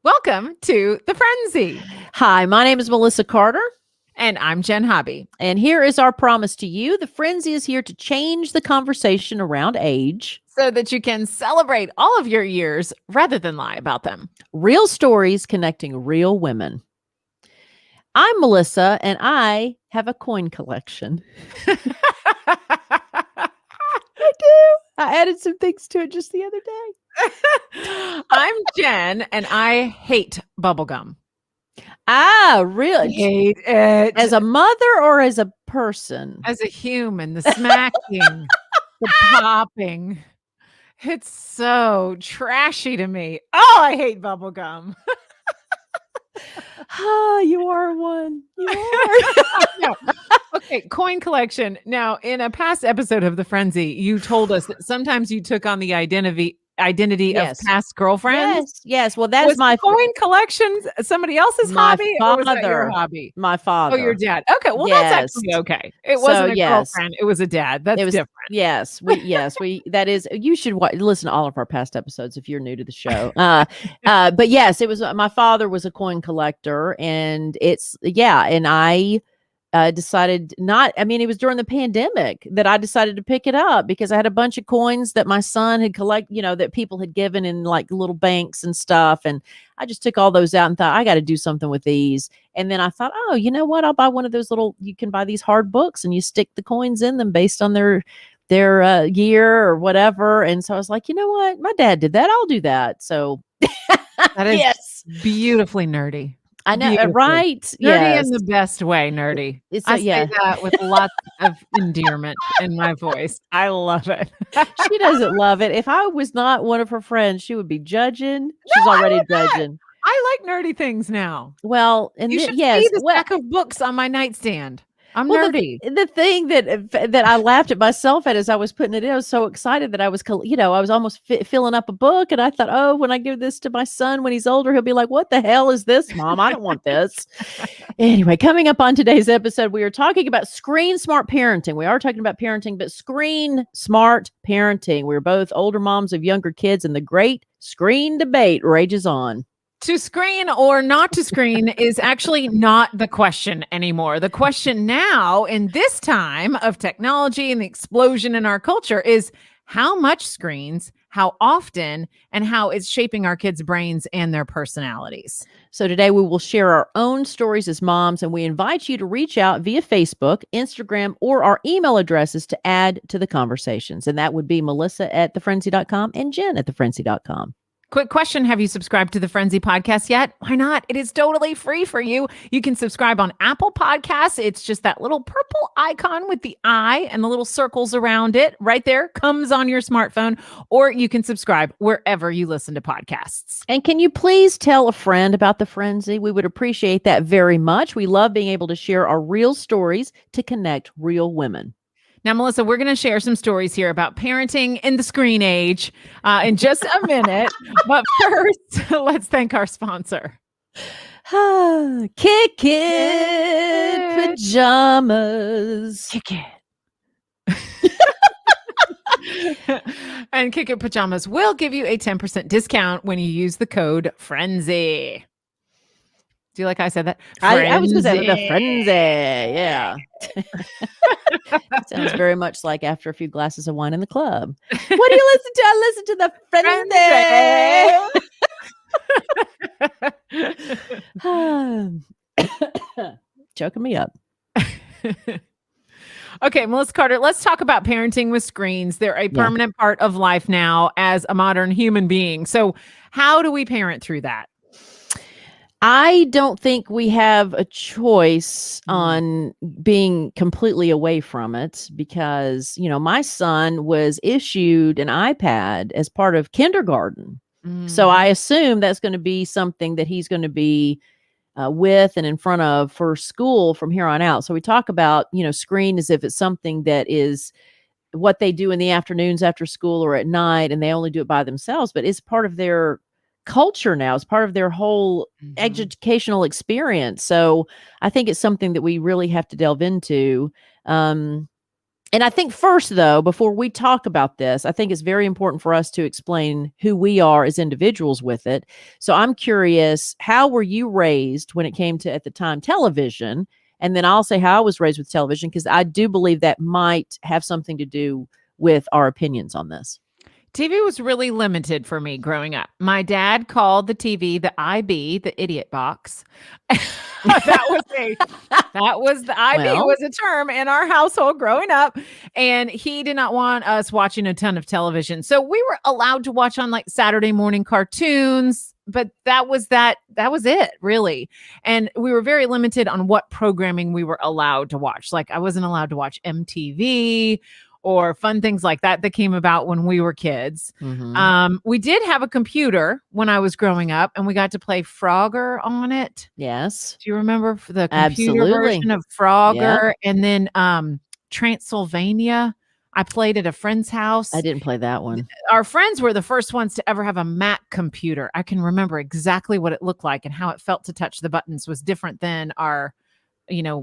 Welcome to the Friendzy. Hi, my name is Melissa Carter. And I'm Jenn Hobby. And here is our promise to you. The Friendzy is here to change the conversation around age so that you can celebrate all of your years rather than lie about them. Real stories connecting real women. I'm Melissa, and I have a coin collection. I do. I added some things to it just the other day. I'm Jenn, and I hate bubblegum. Ah, really? I hate it. As a mother or as a person? As a human, the smacking, the popping. It's so trashy to me. Oh, I hate bubblegum. You are one. You are. No. Okay, coin collection. Now, in a past episode of The Friendzy, you told us that sometimes you took on the identity Yes. of past girlfriends. Yes. Well, that's my coin collection. Somebody else's hobby, or was that your hobby? My father. Oh, your dad. Okay, well, that's actually okay. It wasn't a girlfriend; it was a dad. That's different. Yes, we. That is. You should listen to all of our past episodes if you're new to the show. But yes, it was. My father was a coin collector, and and I decided not. I mean, it was during the pandemic that I decided to pick it up because I had a bunch of coins that my son had that people had given in like little banks and stuff. And I just took all those out and thought, I got to do something with these. And then I thought, oh, you know what? I'll buy one of those you can buy these hard books and you stick the coins in them based on their year or whatever. And so I was like, you know what? My dad did that. I'll do that. So that is beautifully nerdy. I know, right? Nerdy in the best way, nerdy. I say that with lots of endearment in my voice. I love it. She doesn't love it. If I was not one of her friends, she would be judging. She's already judging. I like nerdy things now. Well, and you should see the stack of books on my nightstand. I'm nerdy. The thing that I laughed at myself at as I was putting it in, I was so excited that I was, I was almost filling up a book. And I thought, oh, when I give this to my son, when he's older, he'll be like, what the hell is this, Mom? I don't want this. Anyway, coming up on today's episode, we are talking about screen smart parenting. We are talking about parenting, but screen smart parenting. We're both older moms of younger kids, and the great screen debate rages on. To screen or not to screen is actually not the question anymore. The question now, in this time of technology and the explosion in our culture, is how much screens, how often, and how it's shaping our kids' brains and their personalities. So today we will share our own stories as moms, and we invite you to reach out via Facebook, Instagram, or our email addresses to add to the conversations. And that would be Melissa@thefriendzy.com and Jenn@thefriendzy.com. Quick question. Have you subscribed to the Friendzy podcast yet? Why not? It is totally free for you. You can subscribe on Apple Podcasts. It's just that little purple icon with the eye and the little circles around it right there comes on your smartphone, or you can subscribe wherever you listen to podcasts. And can you please tell a friend about the Friendzy? We would appreciate that very much. We love being able to share our real stories to connect real women. Now, Melissa, we're going to share some stories here about parenting in the screen age in just a minute. But first, let's thank our sponsor. Kick It Pajamas. Kick It. And Kick It Pajamas will give you a 10% discount when you use the code Friendzy. Do you like how I said that? I was going to say the Friendzy. Yeah. Sounds very much like after a few glasses of wine in the club. What do you listen to? I listen to the Friendzy. Choking me up. Okay, Melissa Carter, let's talk about parenting with screens. They're a permanent part of life now as a modern human being. So how do we parent through that? I don't think we have a choice on being completely away from it because, my son was issued an iPad as part of kindergarten. So I assume that's going to be something that he's going to be with and in front of for school from here on out. So we talk about, screen as if it's something that is what they do in the afternoons after school or at night, and they only do it by themselves, but it's part of their culture now. It's part of their whole educational experience. So I think it's something that we really have to delve into. And And I think first, though, before we talk about this, I think it's very important for us to explain who we are as individuals with it. So I'm curious, how were you raised when it came to, at the time, television? And then I'll say how I was raised with television, because I do believe that might have something to do with our opinions on this. TV was really limited for me growing up. My dad called the TV the IB, the idiot box. That was me. That was the IB Well, was a term in our household growing up. And he did not want us watching a ton of television. So we were allowed to watch on like Saturday morning cartoons, but that was it, really. And we were very limited on what programming we were allowed to watch. Like I wasn't allowed to watch MTV or fun things like that came about when we were kids. We did have a computer when I was growing up, and we got to play Frogger on it. yes. Do you remember the computer Absolutely. version of Frogger? And then Transylvania, I played at a friend's house. I didn't play that one. Our friends were the first ones to ever have a Mac computer. I can remember exactly what it looked like, and how it felt to touch the buttons was different than our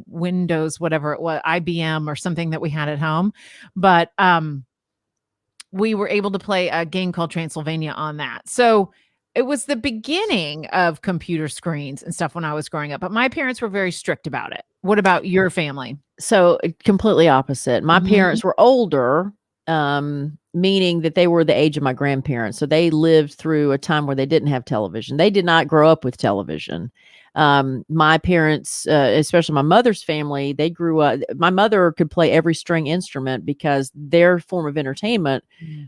Windows, whatever it was, IBM or something that we had at home. But we were able to play a game called Transylvania on that. So it was the beginning of computer screens and stuff when I was growing up. But my parents were very strict about it. What about your family? So completely opposite. My Mhm. parents were older, meaning that they were the age of my grandparents. So they lived through a time where they didn't have television. They did not grow up with television. My parents, especially my mother's family, they grew up. My mother could play every string instrument because their form of entertainment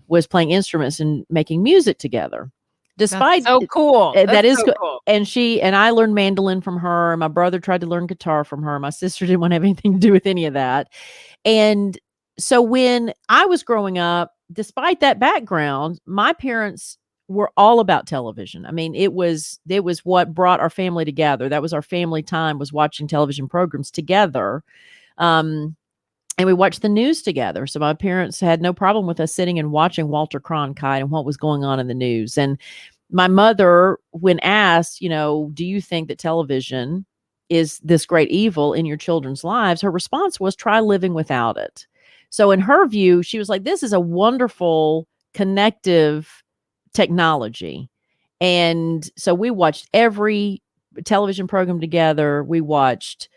was playing instruments and making music together. Despite That's so cool. That is so cool. And I learned mandolin from her. And my brother tried to learn guitar from her. My sister didn't want to have anything to do with any of that. And so when I was growing up, despite that background, my parents were all about television. I mean, it was what brought our family together. That was our family time, was watching television programs together. And we watched the news together. So my parents had no problem with us sitting and watching Walter Cronkite and what was going on in the news. And my mother, when asked, do you think that television is this great evil in your children's lives? Her response was, try living without it. So in her view, she was like, this is a wonderful connective technology. And so we watched every television program together. We watched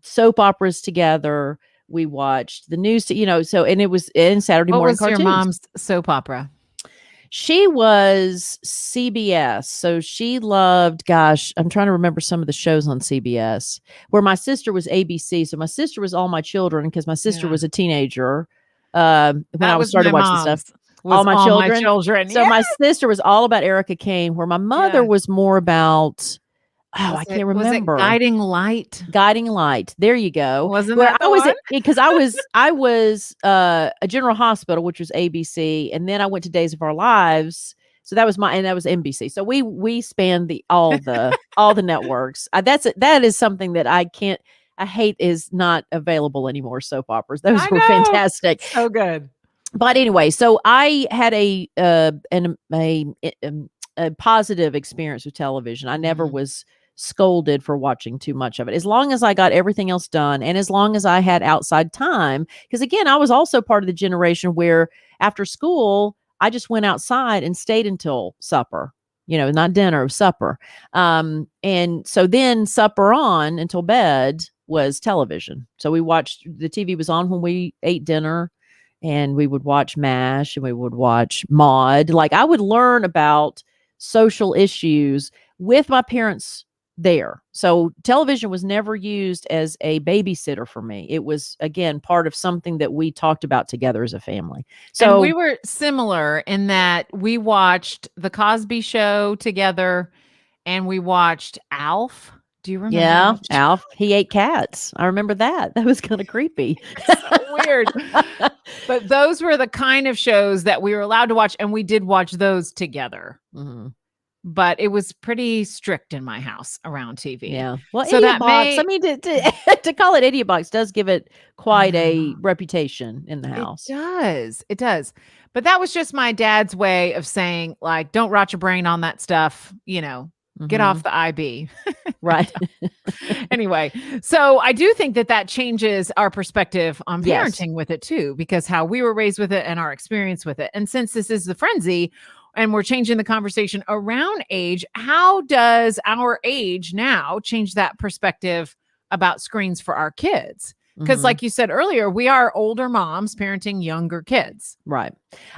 soap operas together. We watched the news, and it was in Saturday morning cartoons. What was your mom's soap opera? She was CBS. So she loved, I'm trying to remember some of the shows on CBS, where my sister was ABC. So my sister was All My Children, because my sister was a teenager when I started watching stuff. All My Children. So my sister was all about Erica Kane, where my mother was more about, I can't remember. Was it Guiding Light? Guiding Light. There you go. Wasn't that the one? Because I was a General Hospital, which was ABC, and then I went to Days of Our Lives. So that was NBC. So we spanned all the networks. That is something that I hate is not available anymore. Soap operas. Those were fantastic. So good. But anyway, so I had a positive experience with television. I never was scolded for watching too much of it, as long as I got everything else done, and as long as I had outside time. Because again, I was also part of the generation where after school, I just went outside and stayed until supper, not dinner, supper. And so then supper on until bed was television. So the TV was on when we ate dinner, and we would watch MASH and we would watch Maude. Like, I would learn about social issues with my parents there. So television was never used as a babysitter for me. It was, again, part of something that we talked about together as a family. So and we were similar in that we watched The Cosby Show together, and we watched Alf. Do you remember? Yeah, Alf. He ate cats. I remember that. That was kind of creepy. So weird. But those were the kind of shows that we were allowed to watch, and we did watch those together. Mm-hmm. But it was pretty strict in my house around TV. Yeah. Well, so Idiot Box, to call it Idiot Box does give it quite a reputation in the house. It does. But that was just my dad's way of saying, like, don't rot your brain on that stuff, get off the IB. Right. Anyway, so I do think that changes our perspective on Yes. parenting with it too, because how we were raised with it and our experience with it. And since this is the Friendzy and we're changing the conversation around age, how does our age now change that perspective about screens for our kids? Because, like you said earlier, we are older moms parenting younger kids. Right.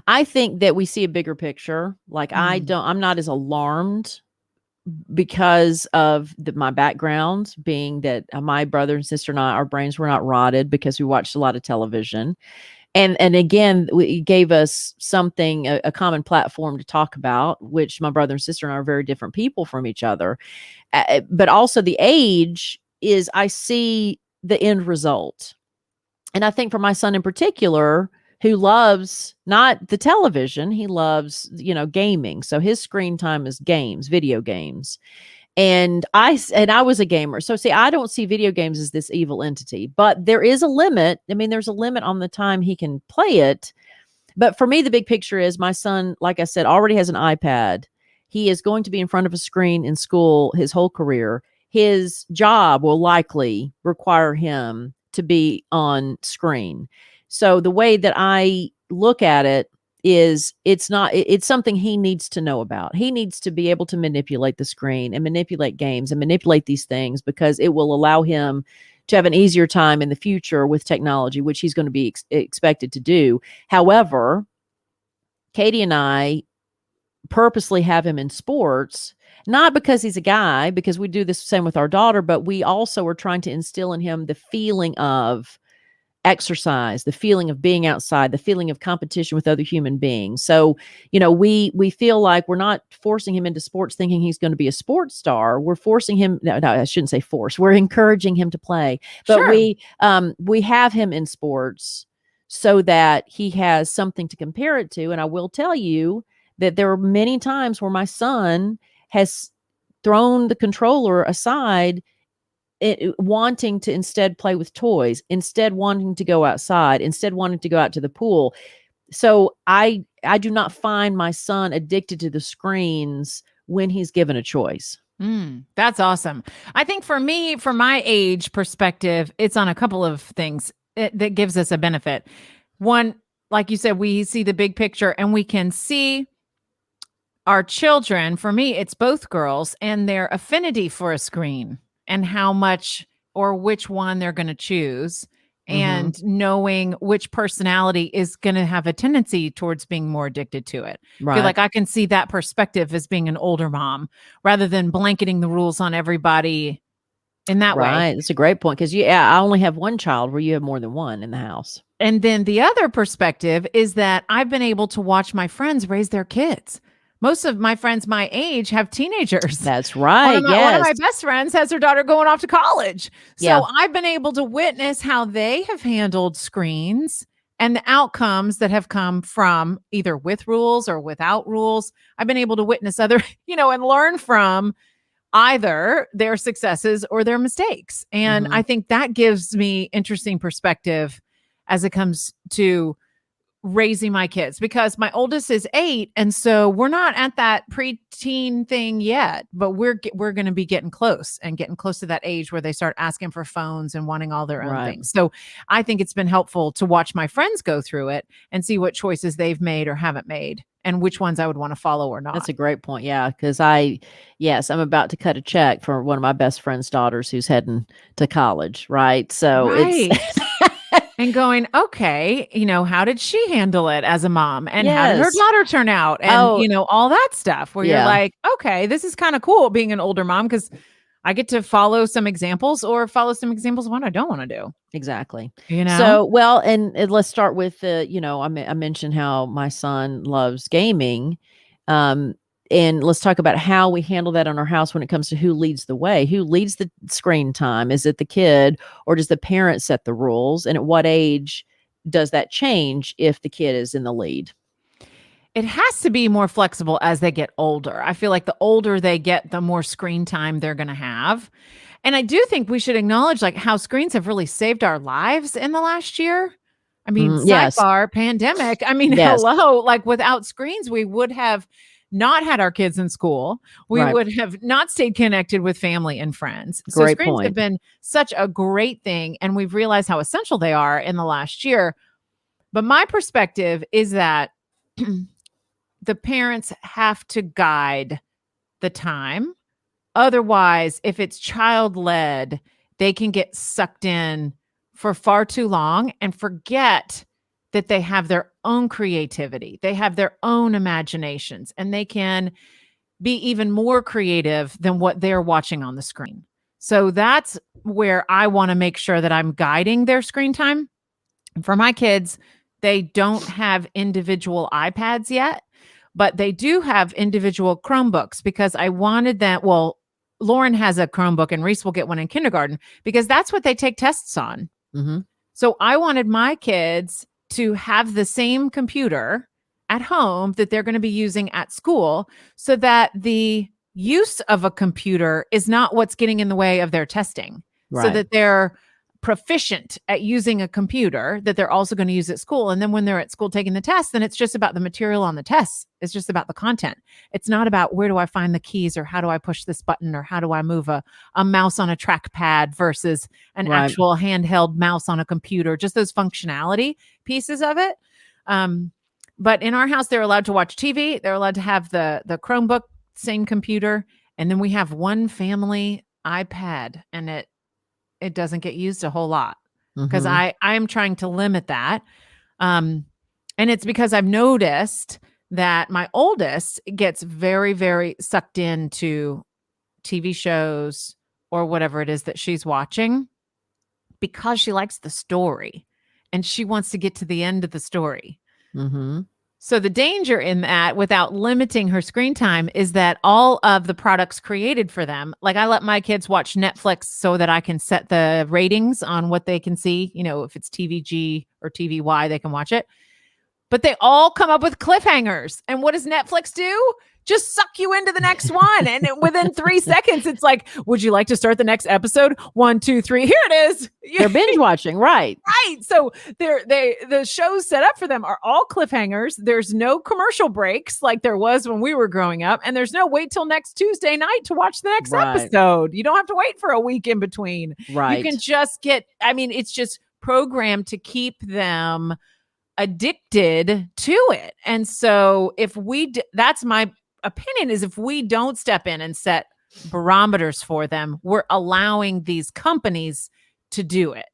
I think that we see a bigger picture. Like I'm not as alarmed because of my background being that my brother and sister and I, our brains were not rotted because we watched a lot of television. And again, it gave us something, a common platform to talk about, which my brother and sister and I are very different people from each other. But also the age is, I see the end result. And I think for my son in particular, who loves not the television, he loves, gaming. So his screen time is games, video games. And I was a gamer. So see, I don't see video games as this evil entity, but there is a limit. I mean, there's a limit on the time he can play it. But for me, the big picture is my son, like I said, already has an iPad. He is going to be in front of a screen in school his whole career. His job will likely require him to be on screen. So the way that I look at it is it's something he needs to know about. He needs to be able to manipulate the screen and manipulate games and manipulate these things, because it will allow him to have an easier time in the future with technology, which he's going to be expected to do. However, Katie and I purposely have him in sports, not because he's a guy, because we do the same with our daughter, but we also are trying to instill in him the feeling of exercise, the feeling of being outside, the feeling of competition with other human beings. So, we feel like we're not forcing him into sports thinking he's going to be a sports star. We're forcing him. No, I shouldn't say force. We're encouraging him to play, but Sure. we have him in sports so that he has something to compare it to. And I will tell you that there are many times where my son has thrown the controller aside, wanting to instead play with toys, instead wanting to go outside, instead wanting to go out to the pool. So I do not find my son addicted to the screens when he's given a choice. That's awesome. I think for me, from my age perspective, it's on a couple of things that gives us a benefit. One, like you said, we see the big picture and we can see our children. For me, it's both girls and their affinity for a screen and how much or which one they're going to choose, and knowing which personality is going to have a tendency towards being more addicted to it. Right. I feel like I can see that perspective as being an older mom rather than blanketing the rules on everybody in that way. Right. That's a great point. Because I only have one child where you have more than one in the house. And then the other perspective is that I've been able to watch my friends raise their kids. Most of my friends my age have teenagers. That's right. One of my best friends has her daughter going off to college. So I've been able to witness how they have handled screens and the outcomes that have come from either with rules or without rules. I've been able to witness other, and learn from either their successes or their mistakes. And I think that gives me interesting perspective as it comes to raising my kids, because my oldest is 8. And so we're not at that preteen thing yet, but we're going to be getting close to that age where they start asking for phones and wanting all their own things. So I think it's been helpful to watch my friends go through it and see what choices they've made or haven't made and which ones I would want to follow or not. That's a great point. Yeah. Cause I'm about to cut a check for one of my best friend's daughters who's heading to college. Right. So it's and going, okay, how did she handle it as a mom? And how did her daughter turn out? And, all that stuff where you're like, okay, this is kind of cool being an older mom, because I get to follow some examples of what I don't want to do. Exactly. So, well, and let's start with, I mentioned how my son loves gaming. And let's talk about how we handle that in our house when it comes to who leads the way, who leads the screen time. Is it the kid, or does the parent set the rules? And at what age does that change if the kid is in the lead? It has to be more flexible as they get older. I feel like the older they get, the more screen time they're going to have. And I do think we should acknowledge how screens have really saved our lives in the last year. I mean, sidebar, pandemic. I mean, hello, without screens, we would have not had our kids in school, we Right. would have not stayed connected with family and friends. So Great screens have point. been such a great thing, and we've realized how essential they are in the last year. But my perspective is that the parents have to guide the time. Otherwise, if it's child led, they can get sucked in for far too long and forget that they have their own creativity. They have their own imaginations, and they can be even more creative than what they're watching on the screen. So that's where I want to make sure that I'm guiding their screen time. For my kids, they don't have individual iPads yet, but they do have individual Chromebooks because I wanted that. Well, Lauren has a Chromebook and Reese will get one in kindergarten because that's what they take tests on. Mm-hmm. So I wanted my kids to have the same computer at home that they're going to be using at school so that the use of a computer is not what's getting in the way of their testing. Right. So that they're proficient at using a computer that they're also going to use at school. And then when they're at school taking the test, then it's just about the material on the tests. It's just about the content. It's not about where do I find the keys or how do I push this button or how do I move a mouse on a trackpad versus an Right. actual handheld mouse on a computer, just those functionality pieces of it. But in our house, they're allowed to watch TV. They're allowed to have the Chromebook, same computer. And then we have one family iPad, and it doesn't get used a whole lot because Mhm. I'm trying to limit that. And it's because I've noticed that my oldest gets very, very sucked into TV shows or whatever it is that she's watching because she likes the story and she wants to get to the end of the story. Mhm. So the danger in that, without limiting her screen time, is that all of the products created for them, like I let my kids watch Netflix so that I can set the ratings on what they can see. You know, if it's TVG or TVY, they can watch it. But they all come up with cliffhangers. And what does Netflix do? Just suck you into the next one. And within 3 seconds, it's like, would you like to start the next episode? 1, 2, 3, here it is. They're binge watching, right? Right. So the shows set up for them are all cliffhangers. There's no commercial breaks like there was when we were growing up. And there's no wait till next Tuesday night to watch the next Right. episode. You don't have to wait for a week in between. Right. You can just get, it's just programmed to keep them addicted to it. And so that's my opinion, is if we don't step in and set barometers for them, we're allowing these companies to do it.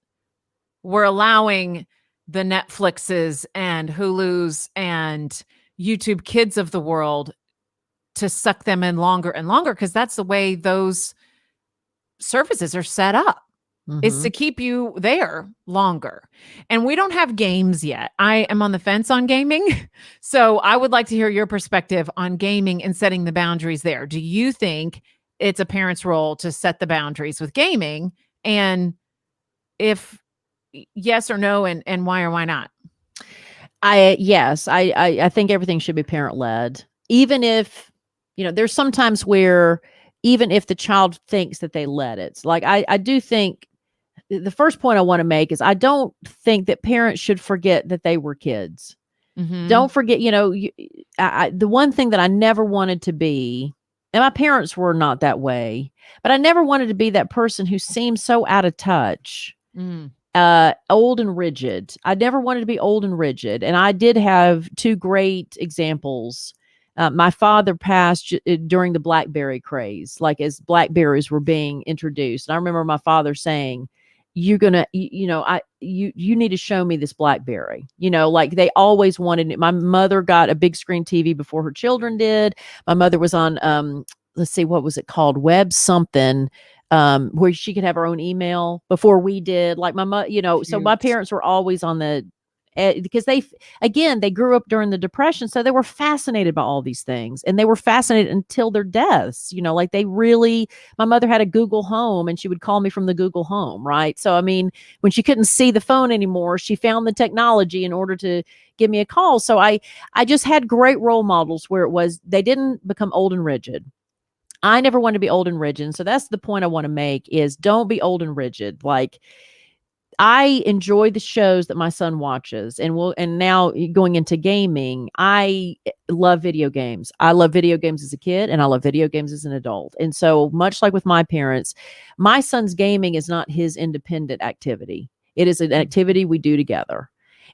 We're allowing the Netflixes and Hulus and YouTube Kids of the world to suck them in longer and longer, because that's the way those services are set up. Is to keep you there longer. And we don't have games yet. I am on the fence on gaming. So I would like to hear your perspective on gaming and setting the boundaries there. Do you think it's a parent's role to set the boundaries with gaming? And if yes or no, and why or why not? Yes, I think everything should be parent led. Even if, there's sometimes where even if the child thinks that they let it, like I do think the first point I want to make is I don't think that parents should forget that they were kids. Mm-hmm. Don't forget, the one thing that I never wanted to be, and my parents were not that way, but I never wanted to be that person who seemed so out of touch, old and rigid. I never wanted to be old and rigid. And I did have two great examples. My father passed during the BlackBerry craze, like as BlackBerries were being introduced. And I remember my father saying, you're gonna, you need to show me this BlackBerry. Like they always wanted it. My mother got a big screen TV before her children did. My mother was on, let's see, what was it called? Web something, where she could have her own email before we did. Like my mother, so my parents were always on the, because they grew up during the Depression. So they were fascinated by all these things, and they were fascinated until their deaths, like my mother had a Google Home and she would call me from the Google Home. Right. So, when she couldn't see the phone anymore, she found the technology in order to give me a call. So I just had great role models where they didn't become old and rigid. I never want to be old and rigid. So that's the point I want to make, is don't be old and rigid. Like, I enjoy the shows that my son watches, and now going into gaming, I love video games. I love video games as a kid, and I love video games as an adult. And so, much like with my parents, my son's gaming is not his independent activity. It is an activity we do together.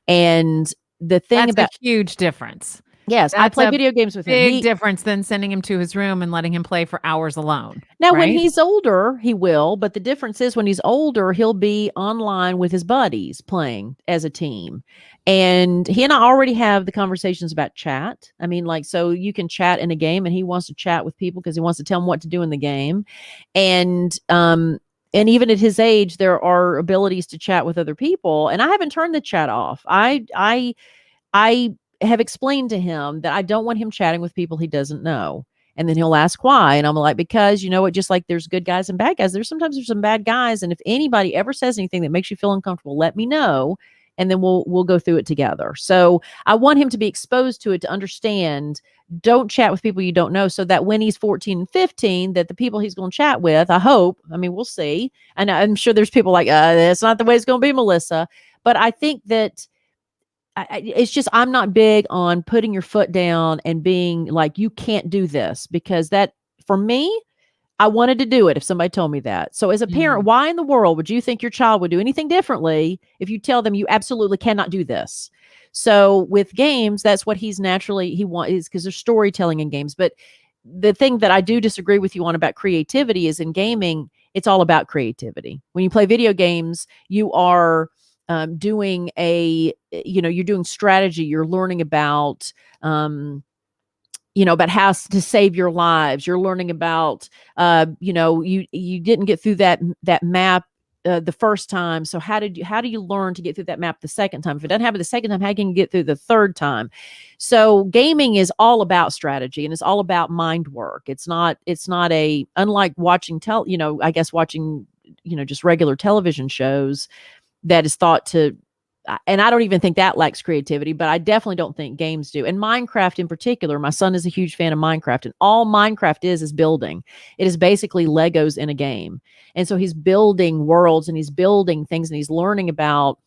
And the thing That's a about huge difference. yes, I That's play a video games with him. big difference than sending him to his room and letting him play for hours alone, Now, when right? he's older, he will, but the difference is when he's older, he'll be online with his buddies playing as a team. And he and I already have the conversations about chat. I mean, like, so you can chat in a game and he wants to chat with people because he wants to tell them what to do in the game. And even at his age, there are abilities to chat with other people. And I haven't turned the chat off. I have explained to him that I don't want him chatting with people he doesn't know. And then he'll ask why. And I'm like, because you know what, just like there's good guys and bad guys, there's some bad guys. And if anybody ever says anything that makes you feel uncomfortable, let me know. And then we'll go through it together. So I want him to be exposed to it, to understand, don't chat with people you don't know, so that when he's 14 and 15, that the people he's going to chat with, I hope, I mean, we'll see. And I'm sure there's people like, that's not the way it's going to be, Melissa. But I think that it's just, I'm not big on putting your foot down and being like, you can't do this, because that, for me, I wanted to do it if somebody told me that. So as a parent, Mm. why in the world would you think your child would do anything differently if you tell them you absolutely cannot do this? So with games, that's what he wants, because there's storytelling in games. But the thing that I do disagree with you on about creativity is in gaming, it's all about creativity. When you play video games, you are you're doing strategy, you're learning about, about how to save your lives. You're learning about, you didn't get through that map the first time. So how do you learn to get through that map the second time? If it doesn't happen the second time, how can you get through the third time? So gaming is all about strategy, and it's all about mind work. It's not unlike watching I guess watching, just regular television shows that is thought to, and I don't even think that lacks creativity, but I definitely don't think games do. And Minecraft in particular, my son is a huge fan of Minecraft, and all Minecraft is building. It is basically Legos in a game. And so he's building worlds and he's building things and he's learning about,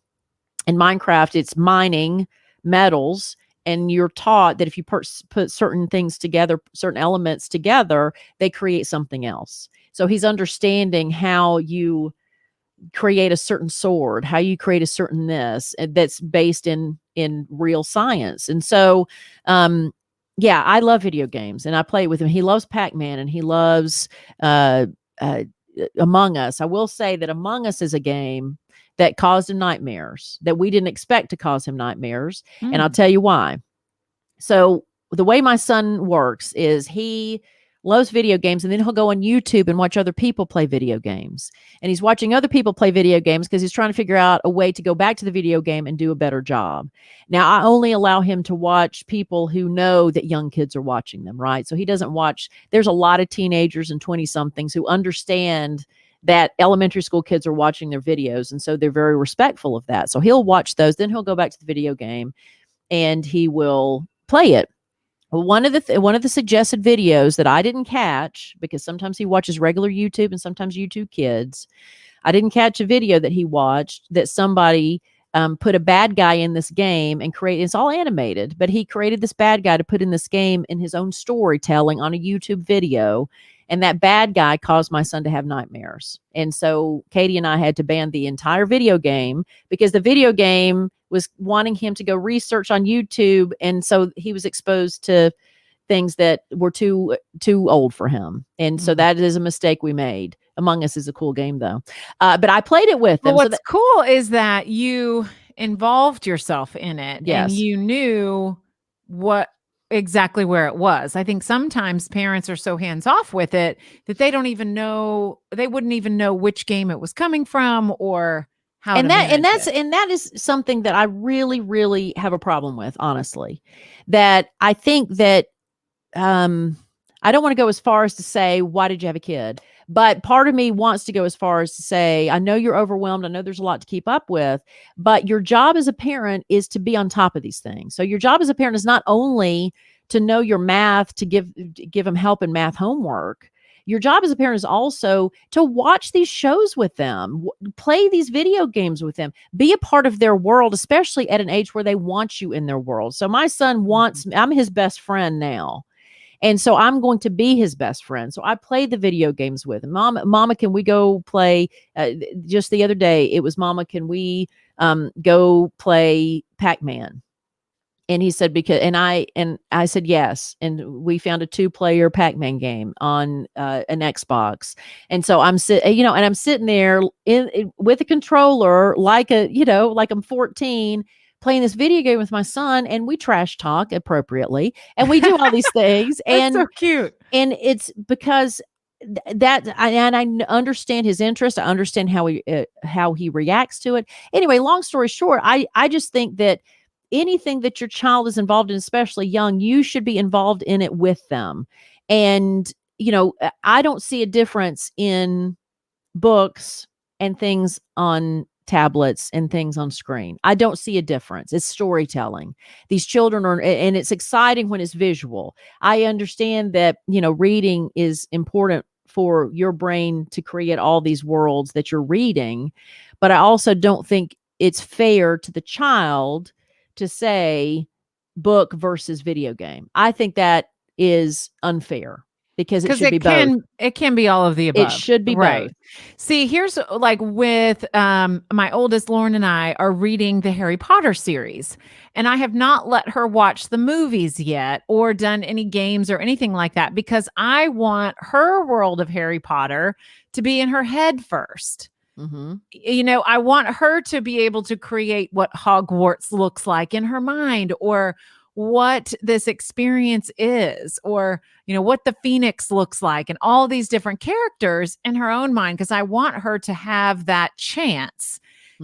in Minecraft, it's mining metals. And you're taught that if you put certain things together, certain elements together, they create something else. So he's understanding how you create a certain sword, how you create a certain this, that's based in real science. And so yeah, I love video games and I play with him. He loves Pac-Man and he loves Among Us. I will say that Among Us is a game that caused him nightmares, that we didn't expect to cause him nightmares. And I'll tell you why. So the way my son works is he loves video games, and then he'll go on YouTube and watch other people play video games. And he's watching other people play video games because he's trying to figure out a way to go back to the video game and do a better job. Now, I only allow him to watch people who know that young kids are watching them, right? So he doesn't watch, there's a lot of teenagers and 20-somethings who understand that elementary school kids are watching their videos. And so they're very respectful of that. So he'll watch those, then he'll go back to the video game and he will play it. One of the suggested videos that I didn't catch, because sometimes he watches regular YouTube and sometimes YouTube Kids, I didn't catch a video that he watched that somebody put a bad guy in this game and it's all animated, but he created this bad guy to put in this game in his own storytelling on a YouTube video. And that bad guy caused my son to have nightmares. And so Katie and I had to ban the entire video game because the video game was wanting him to go research on YouTube. And so he was exposed to things that were too old for him. And so that is a mistake we made. Among Us is a cool game though. But I played it with them. Well, what's cool is that you involved yourself in it. Yes. And you knew exactly where it was. I think sometimes parents are so hands off with it that they wouldn't even know which game it was coming from or how that is something that I really, really have a problem with, honestly. That I think that I don't want to go as far as to say, why did you have a kid? But part of me wants to go as far as to say, I know you're overwhelmed. I know there's a lot to keep up with, but your job as a parent is to be on top of these things. So your job as a parent is not only to know your math, to give them help in math homework. your job as a parent is also to watch these shows with them, play these video games with them, be a part of their world, especially at an age where they want you in their world. So my son wants, I'm his best friend now. And so I'm going to be his best friend. So I play the video games with him. Mama, can we go play? Just the other day, it was, Mama, can we go play Pac-Man? And he said, because, and I said, yes. And we found a 2-player Pac-Man game on an Xbox. And so I'm sitting there with a controller, like I'm 14, playing this video game with my son, and we trash talk appropriately, and we do all these things. That's so cute. And it's because I understand his interest. I understand how he reacts to it. Anyway, long story short, I just think that anything that your child is involved in, especially young, you should be involved in it with them. And, I don't see a difference in books and things on tablets and things on screen. I don't see a difference. It's storytelling. These children and it's exciting when it's visual. I understand that, reading is important for your brain to create all these worlds that you're reading. But I also don't think it's fair to the child to say book versus video game. I think that is unfair because it should be both. It can be all of the above. It should be both. See, here's like with my oldest, Lauren, and I are reading the Harry Potter series, and I have not let her watch the movies yet or done any games or anything like that because I want her world of Harry Potter to be in her head first. Mm-hmm. I want her to be able to create what Hogwarts looks like in her mind, or what this experience is, or, what the Phoenix looks like, and all these different characters in her own mind. Because I want her to have that chance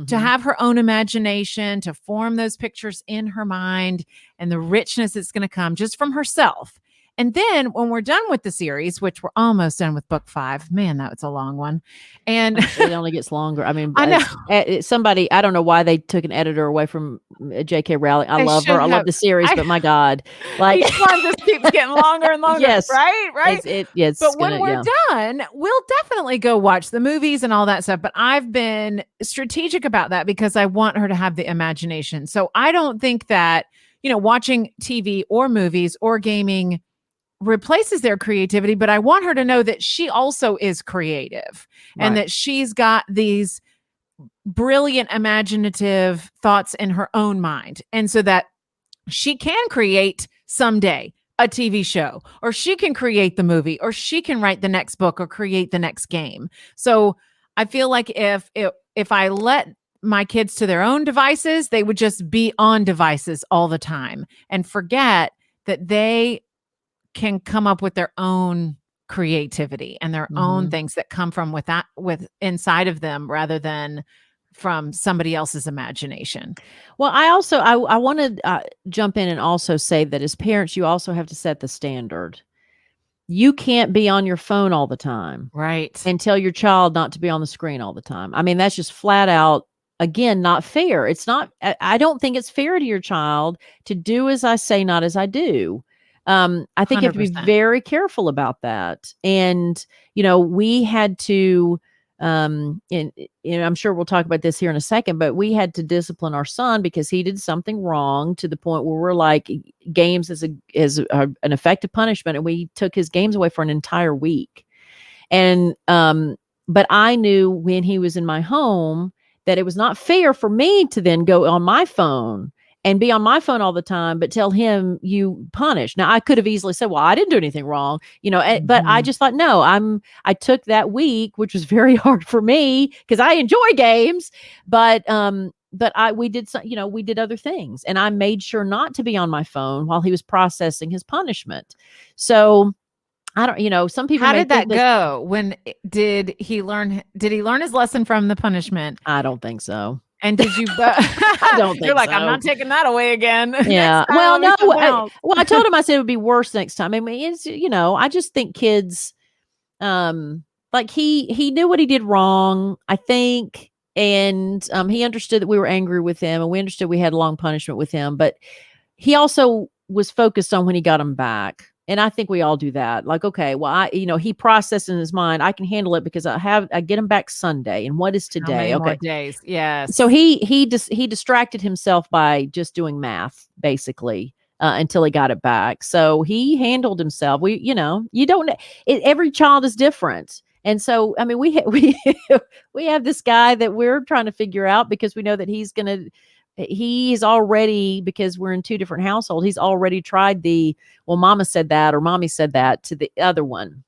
to have her own imagination, to form those pictures in her mind, and the richness that's going to come just from herself. And then when we're done with the series, which we're almost done with book 5, man, that was a long one. And it only gets longer. I mean, I know somebody, I don't know why they took an editor away from J.K. Rowling. I love her. I love the series, but my God, like each one just keeps getting longer and longer. Yes. Right. But when we're yeah. done, we'll definitely go watch the movies and all that stuff. But I've been strategic about that because I want her to have the imagination. So I don't think that, watching TV or movies or gaming replaces their creativity, but I want her to know that she also is creative and that she's got these brilliant imaginative thoughts in her own mind. And so that she can create someday a TV show, or she can create the movie, or she can write the next book or create the next game. So I feel like if I let my kids to their own devices, they would just be on devices all the time and forget that they can come up with their own creativity and their own things that come from with inside of them rather than from somebody else's imagination. Well, I want to jump in and also say that as parents, you also have to set the standard. You can't be on your phone all the time. Right. And tell your child not to be on the screen all the time. I mean, that's just flat out, again, not fair. It's not, I don't think it's fair to your child to do as I say, not as I do. I think 100%. You have to be very careful about that. And, we had to, and I'm sure we'll talk about this here in a second, but we had to discipline our son because he did something wrong to the point where we're like, games is an effective punishment. And we took his games away for an entire week. And, but I knew when he was in my home that it was not fair for me to then go on my phone and be on my phone all the time, but tell him you punish. Now I could have easily said, well, I didn't do anything wrong, but I just thought, no, I took that week, which was very hard for me because I enjoy games, but we did other things, and I made sure not to be on my phone while he was processing his punishment. So I don't, some people. How did that go? When did he learn his lesson from the punishment? I don't think so. And did you? I don't think you're like, so. I'm not taking that away again. Yeah. Well, no. I told him, I said it would be worse next time. I mean, it's, I just think kids, like he knew what he did wrong, I think, and he understood that we were angry with him, and we understood we had long punishment with him, but he also was focused on when he got him back. And I think we all do that. Like, okay, well, he processed in his mind, I can handle it because I get him back Sunday. And what is How many today? more Okay. days? So Yes. he distracted himself by just doing math, basically, until he got it back. So he handled himself. You don't, every child is different. And so, I mean, we have this guy that we're trying to figure out because we know that he's already, because we're in two different households, he's already tried well, mama said that or mommy said that to the other one.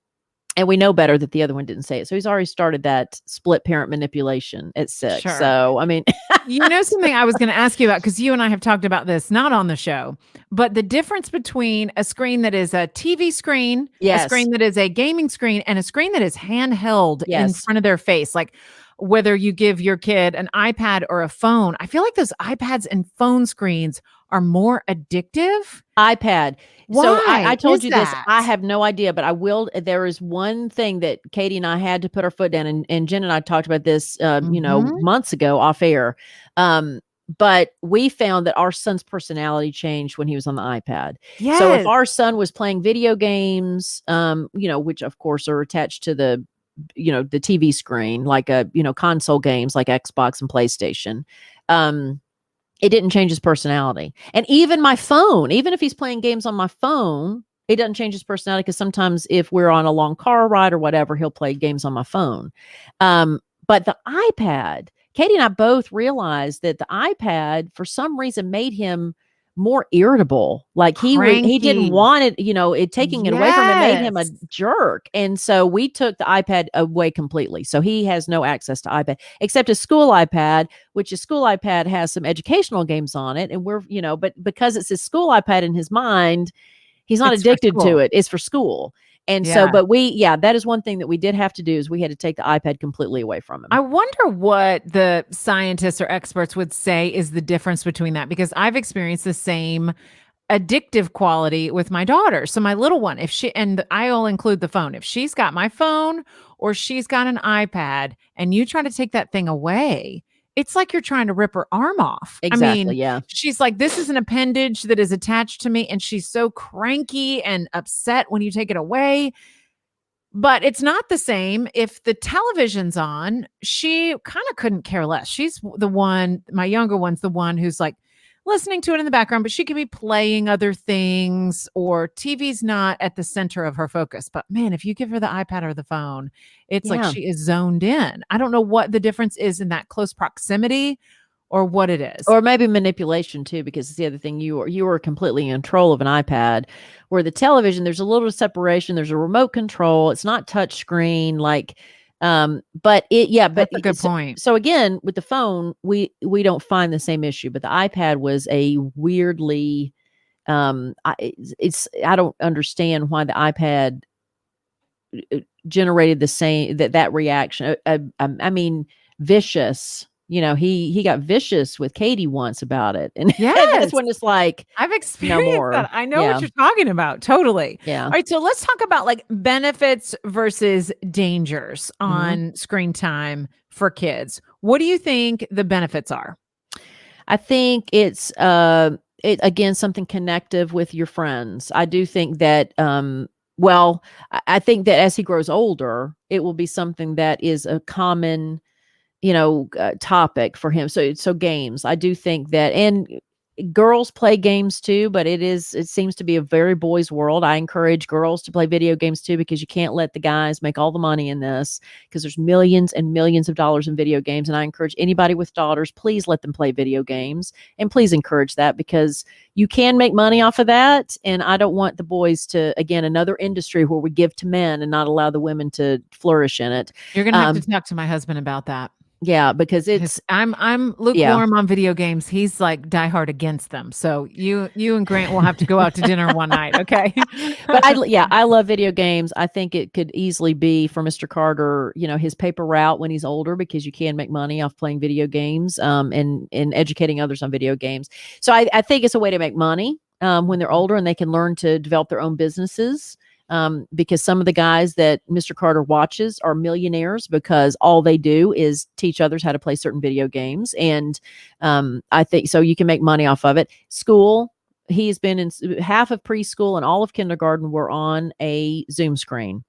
And we know better that the other one didn't say it. So he's already started that split parent manipulation at 6. Sure. So, I mean, Something I was going to ask you about, because you and I have talked about this, not on the show, but the difference between a screen that is a TV screen, a yes, screen that is a gaming screen, and a screen that is handheld in yes. front of their face. Like whether you give your kid an iPad or a phone, I feel like those iPads and phone screens are more addictive. iPad. So I Why told is you this. that? I have no idea, but I will. There is one thing that Katie and I had to put our foot down, and Jen and I talked about this, Mhm. months ago off air. But we found that our son's personality changed when he was on the iPad. So if Yes. our son was playing video games, which of course are attached to the TV screen, like console games like Xbox and PlayStation, it didn't change his personality. And even my phone, even if he's playing games on my phone, it doesn't change his personality because sometimes if we're on a long car ride or whatever, he'll play games on my phone. But the iPad, Katie and I both realized that the iPad, for some reason, made him more irritable. Like he didn't Cranky. want it, it taking it away from him made him a Yes. jerk. And so we took the iPad away completely. So he has no access to iPad except a school iPad, which his school iPad has some educational games on it. And but because it's his school iPad in his mind, he's not It's for addicted to school. it. It's for school. And so, Yeah. but that is one thing that we did have to do is we had to take the iPad completely away from him. I wonder what the scientists or experts would say is the difference between that, because I've experienced the same addictive quality with my daughter. So my little one, and I'll include the phone. If she's got my phone or she's got an iPad and you try to take that thing away, it's like you're trying to rip her arm off. I Exactly. mean, Yeah. she's like, this is an appendage that is attached to me. And she's so cranky and upset when you take it away. But it's not the same if the television's on. She kind of couldn't care less. She's the one, my younger one's the one who's like listening to it in the background, but she could be playing other things, or TV's not at the center of her focus. But man, if you give her the iPad or the phone, it's like Yeah. she is zoned in. I don't know what the difference is in that close proximity or what it is. Or maybe manipulation too, because it's the other thing, you are completely in control of an iPad, where the television, there's a little separation, there's a remote control, it's not touch screen, but That's a good point. so again, with the phone, we don't find the same issue, but the iPad was a weirdly, I don't understand why the iPad generated the same that reaction. I mean, vicious. He got vicious with Katie once about it, and that's Yes. when it's like I've no experienced more. that. I know what Yeah, you're talking about. Totally. yeah. All right. So let's talk about like benefits versus dangers Mhm. on screen time for kids. What do you think the benefits are? I think it's again something connective with your friends. I do think that well, I think that as he grows older, it will be something that is a common topic for him. So games, I do think that, and girls play games too, but it seems to be a very boys world. I encourage girls to play video games too, because you can't let the guys make all the money in this, because there's millions and millions of dollars in video games. And I encourage anybody with daughters, please let them play video games, and please encourage that, because you can make money off of that. And I don't want the boys to, again, another industry where we give to men and not allow the women to flourish in it. You're gonna have to talk to my husband about that. Yeah, because it's I'm yeah. lukewarm on video games. He's like diehard against them. So you and Grant will have to go out to dinner one night, okay? But I love video games. I think it could easily be for Mr. Carter, his paper route when he's older, because you can make money off playing video games, and educating others on video games. So I think it's a way to make money when they're older, and they can learn to develop their own businesses. Because some of the guys that Mr. Carter watches are millionaires because all they do is teach others how to play certain video games. And I think so you can make money off of it. School, he's been in half of preschool and all of kindergarten were on a Zoom screen,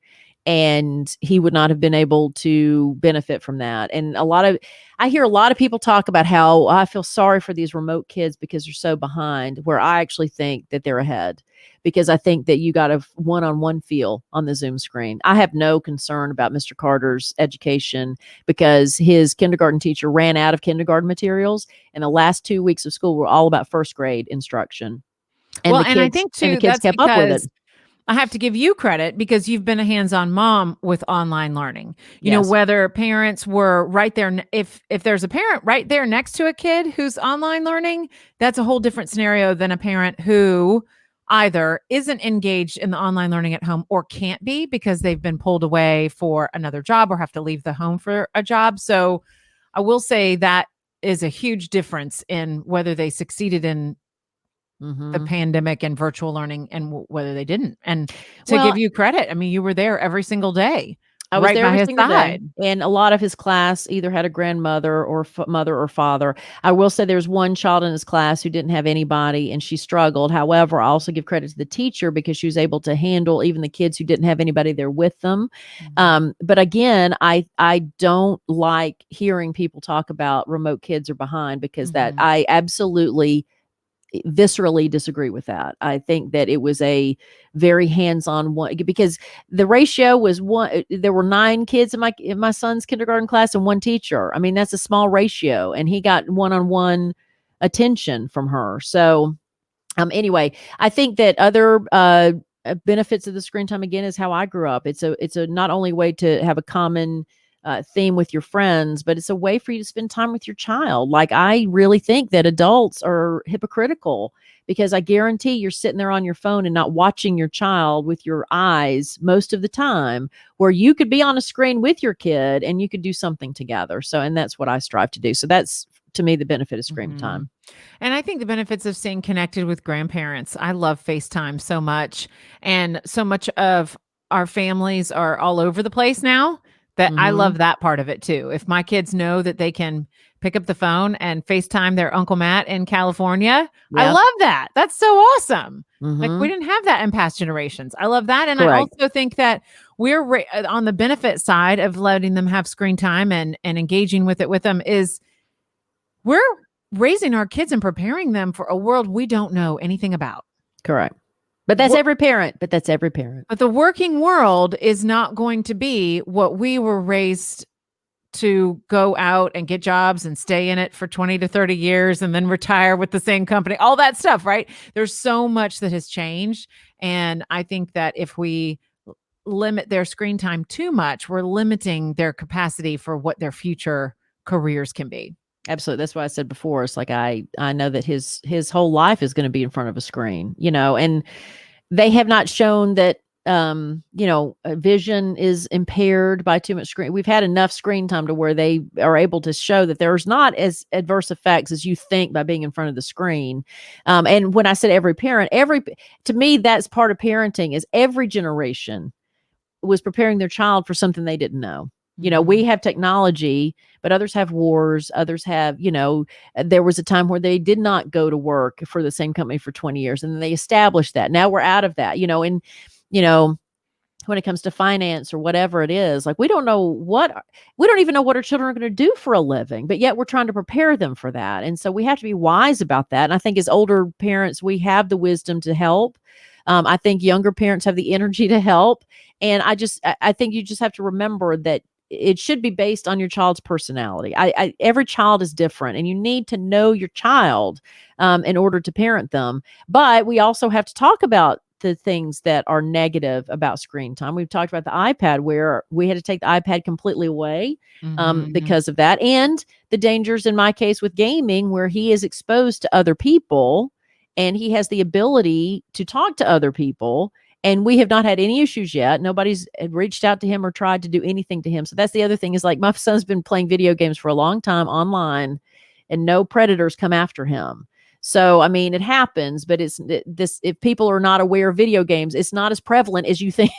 and he would not have been able to benefit from that. And I hear a lot of people talk about how I feel sorry for these remote kids because they're so behind, where I actually think that they're ahead, because I think that you got a one-on-one feel on the Zoom screen. I have no concern about Mr. Carter's education because his kindergarten teacher ran out of kindergarten materials, and the last 2 weeks of school were all about first grade instruction. And Well, the and I kids think and the too, kids that's kept up with it. because I have to give you credit because you've been a hands-on mom with online learning. You know, Yes. whether parents were right there, if there's a parent right there next to a kid who's online learning, that's a whole different scenario than a parent who either isn't engaged in the online learning at home or can't be because they've been pulled away for another job or have to leave the home for a job. So I will say that is a huge difference in whether they succeeded in the pandemic and virtual learning and whether they didn't. And to Well, give you credit, I mean, you were there every single day, I was right there by every his single day, side. and a lot of his class either had a grandmother or mother or father. I will say there's one child in his class who didn't have anybody, and she struggled. However, I also give credit to the teacher because she was able to handle even the kids who didn't have anybody there with them. But again, I don't like hearing people talk about remote kids are behind, because that Mhm. I absolutely viscerally disagree with that. I think that it was a very hands-on one, because the ratio was one. There were 9 kids in my son's kindergarten class and 1 teacher. I mean, that's a small ratio, and he got one-on-one attention from her. So, anyway, I think that other benefits of the screen time, again, is how I grew up. It's a not only way to have a common theme with your friends, but it's a way for you to spend time with your child. Like, I really think that adults are hypocritical, because I guarantee you're sitting there on your phone and not watching your child with your eyes most of the time, where you could be on a screen with your kid and you could do something together. So, and that's what I strive to do. So that's, to me, the benefit of screen Mhm. time. And I think the benefits of staying connected with grandparents. I love FaceTime so much. And so much of our families are all over the place now that I Mm-hmm. love that part of it too. If my kids know that they can pick up the phone and FaceTime their Uncle Matt in California, I Yep. love that. That's so awesome. Like, we Mm-hmm. didn't have that in past generations. I love that. And I Correct. also think that we're on the benefit side of letting them have screen time and engaging with it with them is we're raising our kids and preparing them for a world we don't know anything about. Correct. But that's Wor- every parent. But that's every parent. But the working world is not going to be what we were raised to go out and get jobs and stay in it for 20 to 30 years and then retire with the same company, all that stuff, right? There's so much that has changed. And I think that if we limit their screen time too much, we're limiting their capacity for what their future careers can be. Absolutely. That's why I said before. It's like I know that his whole life is going to be in front of a screen, and they have not shown that vision is impaired by too much screen. We've had enough screen time to where they are able to show that there's not as adverse effects as you think by being in front of the screen. And when I said every parent, to me, that's part of parenting, is every generation was preparing their child for something they didn't know. We have technology, but others have wars. Others have, there was a time where they did not go to work for the same company for 20 years, and then they established that. Now we're out of that, and, when it comes to finance or whatever it is, like, we don't even know what our children are going to do for a living, but yet we're trying to prepare them for that. And so we have to be wise about that. And I think as older parents, we have the wisdom to help. I think younger parents have the energy to help. And I think you just have to remember that it should be based on your child's personality. Every child is different, and you need to know your child in order to parent them. But we also have to talk about the things that are negative about screen time. We've talked about the iPad, where we had to take the iPad completely away Mhm. because of that, and the dangers in my case with gaming, where he is exposed to other people and he has the ability to talk to other people. And we have not had any issues yet. Nobody's reached out to him or tried to do anything to him. So that's the other thing, is like, my son's been playing video games for a long time online, and no predators come after him. So, I mean, it happens, but if people are not aware of video games, it's not as prevalent as you think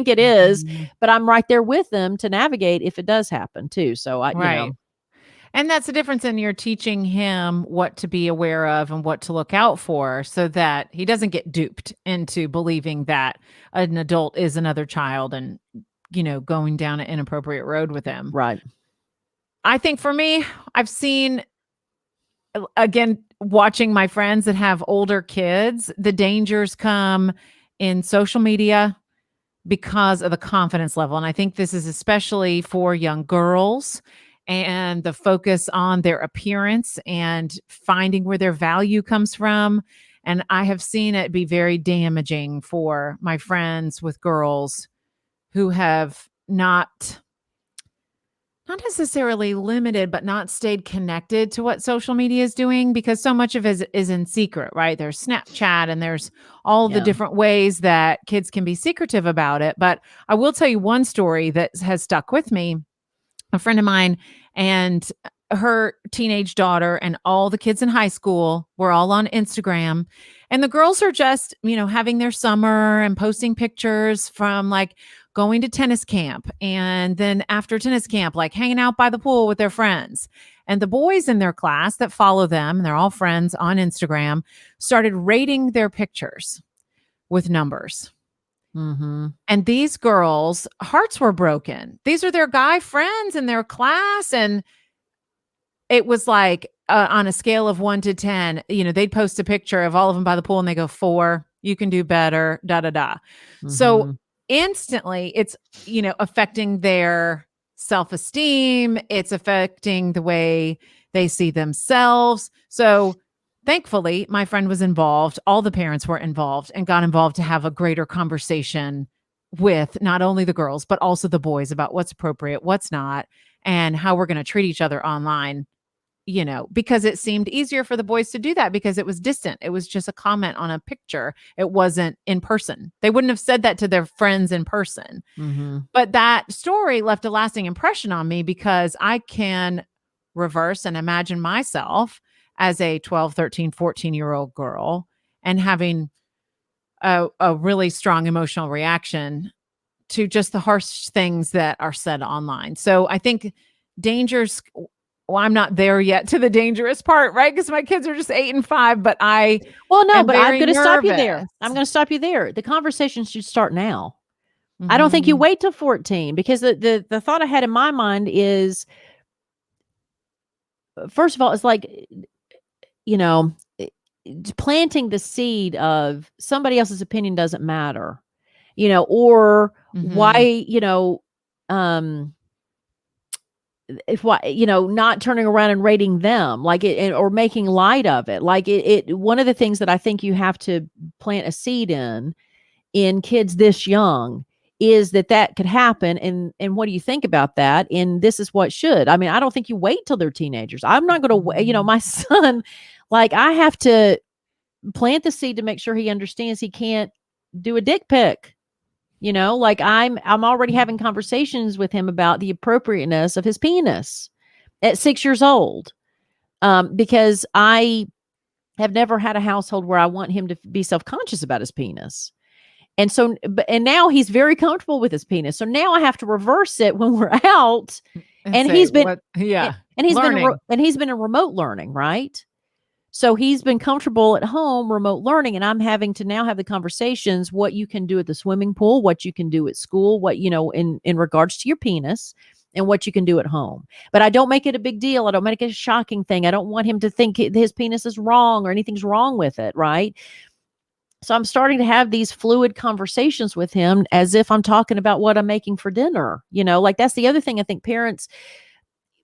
it is. Mhm. But I'm right there with them to navigate if it does happen too. So Right. And that's the difference in you're teaching him what to be aware of and what to look out for so that he doesn't get duped into believing that an adult is another child and, going down an inappropriate road with him. Right. I think for me, I've seen, again, watching my friends that have older kids, the dangers come in social media because of the confidence level. And I think this is especially for young girls and the focus on their appearance and finding where their value comes from. And I have seen it be very damaging for my friends with girls who have not necessarily limited, but not stayed connected to what social media is doing, because so much of it is in secret, right? There's Snapchat and there's all the different ways that kids can be secretive about it. But I will tell you one story that has stuck with me. A friend of mine and her teenage daughter and all the kids in high school were all on Instagram. And the girls are just, having their summer and posting pictures from like going to tennis camp. And then after tennis camp, like hanging out by the pool with their friends. And the boys in their class that follow them, and they're all friends on Instagram, started rating their pictures with numbers. Mm-hmm. And these girls' hearts were broken. These are their guy friends in their class. And it was like on a scale of 1 to 10, they'd post a picture of all of them by the pool and they go 4, you can do better, da, da, da. Mm-hmm. So instantly it's, affecting their self-esteem. It's affecting the way they see themselves. So thankfully, my friend was involved. All the parents were involved and got involved to have a greater conversation with not only the girls, but also the boys about what's appropriate, what's not, and how we're going to treat each other online, because it seemed easier for the boys to do that because it was distant. It was just a comment on a picture. It wasn't in person. They wouldn't have said that to their friends in person. Mm-hmm. But that story left a lasting impression on me because I can reverse and imagine myself as a 12, 13, 14-year-old girl and having a really strong emotional reaction to just the harsh things that are said online. So I think dangers, I'm not there yet to the dangerous part, right? Because my kids are just 8 and 5, but I'm going to stop you there. I'm going to stop you there. The conversation should start now. Mm-hmm. I don't think you wait till 14 because the thought I had in my mind is, first of all, it's like, planting the seed of somebody else's opinion doesn't matter, or why, not turning around and rating them like it or making light of it. Like one of the things that I think you have to plant a seed in kids this young is that could happen. And what do you think about that? And this is what should. I mean, I don't think you wait till they're teenagers. I'm not going to wait. My son, like I have to plant the seed to make sure he understands he can't do a dick pic. Like I'm already having conversations with him about the appropriateness of his penis at 6 years old. Because I have never had a household where I want him to be self-conscious about his penis. And so, and now he's very comfortable with his penis. So now I have to reverse it when we're out. And say, he's been, and he's been in remote learning, right? So he's been comfortable at home, remote learning, and I'm having to now have the conversations, what you can do at the swimming pool, what you can do at school, what, in regards to your penis and what you can do at home. But I don't make it a big deal. I don't make it a shocking thing. I don't want him to think his penis is wrong or anything's wrong with it. Right. So I'm starting to have these fluid conversations with him as if I'm talking about what I'm making for dinner. Like that's the other thing I think parents,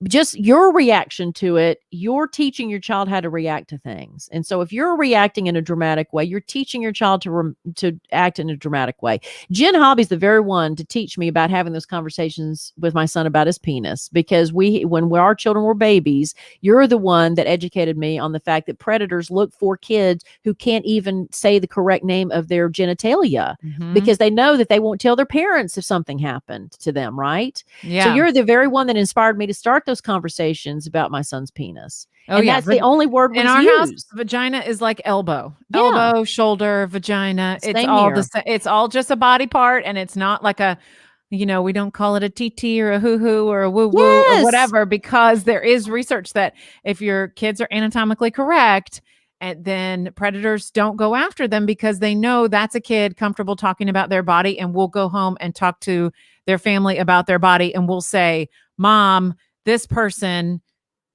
just your reaction to it, you're teaching your child how to react to things. And so if you're reacting in a dramatic way, you're teaching your child to act in a dramatic way. Jen Hobby's the very one to teach me about having those conversations with my son about his penis, because when our children were babies, you're the one that educated me on the fact that predators look for kids who can't even say the correct name of their genitalia because they know that they won't tell their parents if something happened to them, right? Yeah. So you're the very one that inspired me to start those conversations about my son's penis. Oh, and that's the only word we in our use. house. Vagina is like elbow, elbow, shoulder, vagina. It's all the same. It's all just a body part, and it's not like a we don't call it a TT or a hoo hoo or a woo woo or Yes. whatever, because there is research that if your kids are anatomically correct, and then predators don't go after them because they know that's a kid comfortable talking about their body and will go home and talk to their family about their body and will say, Mom, this person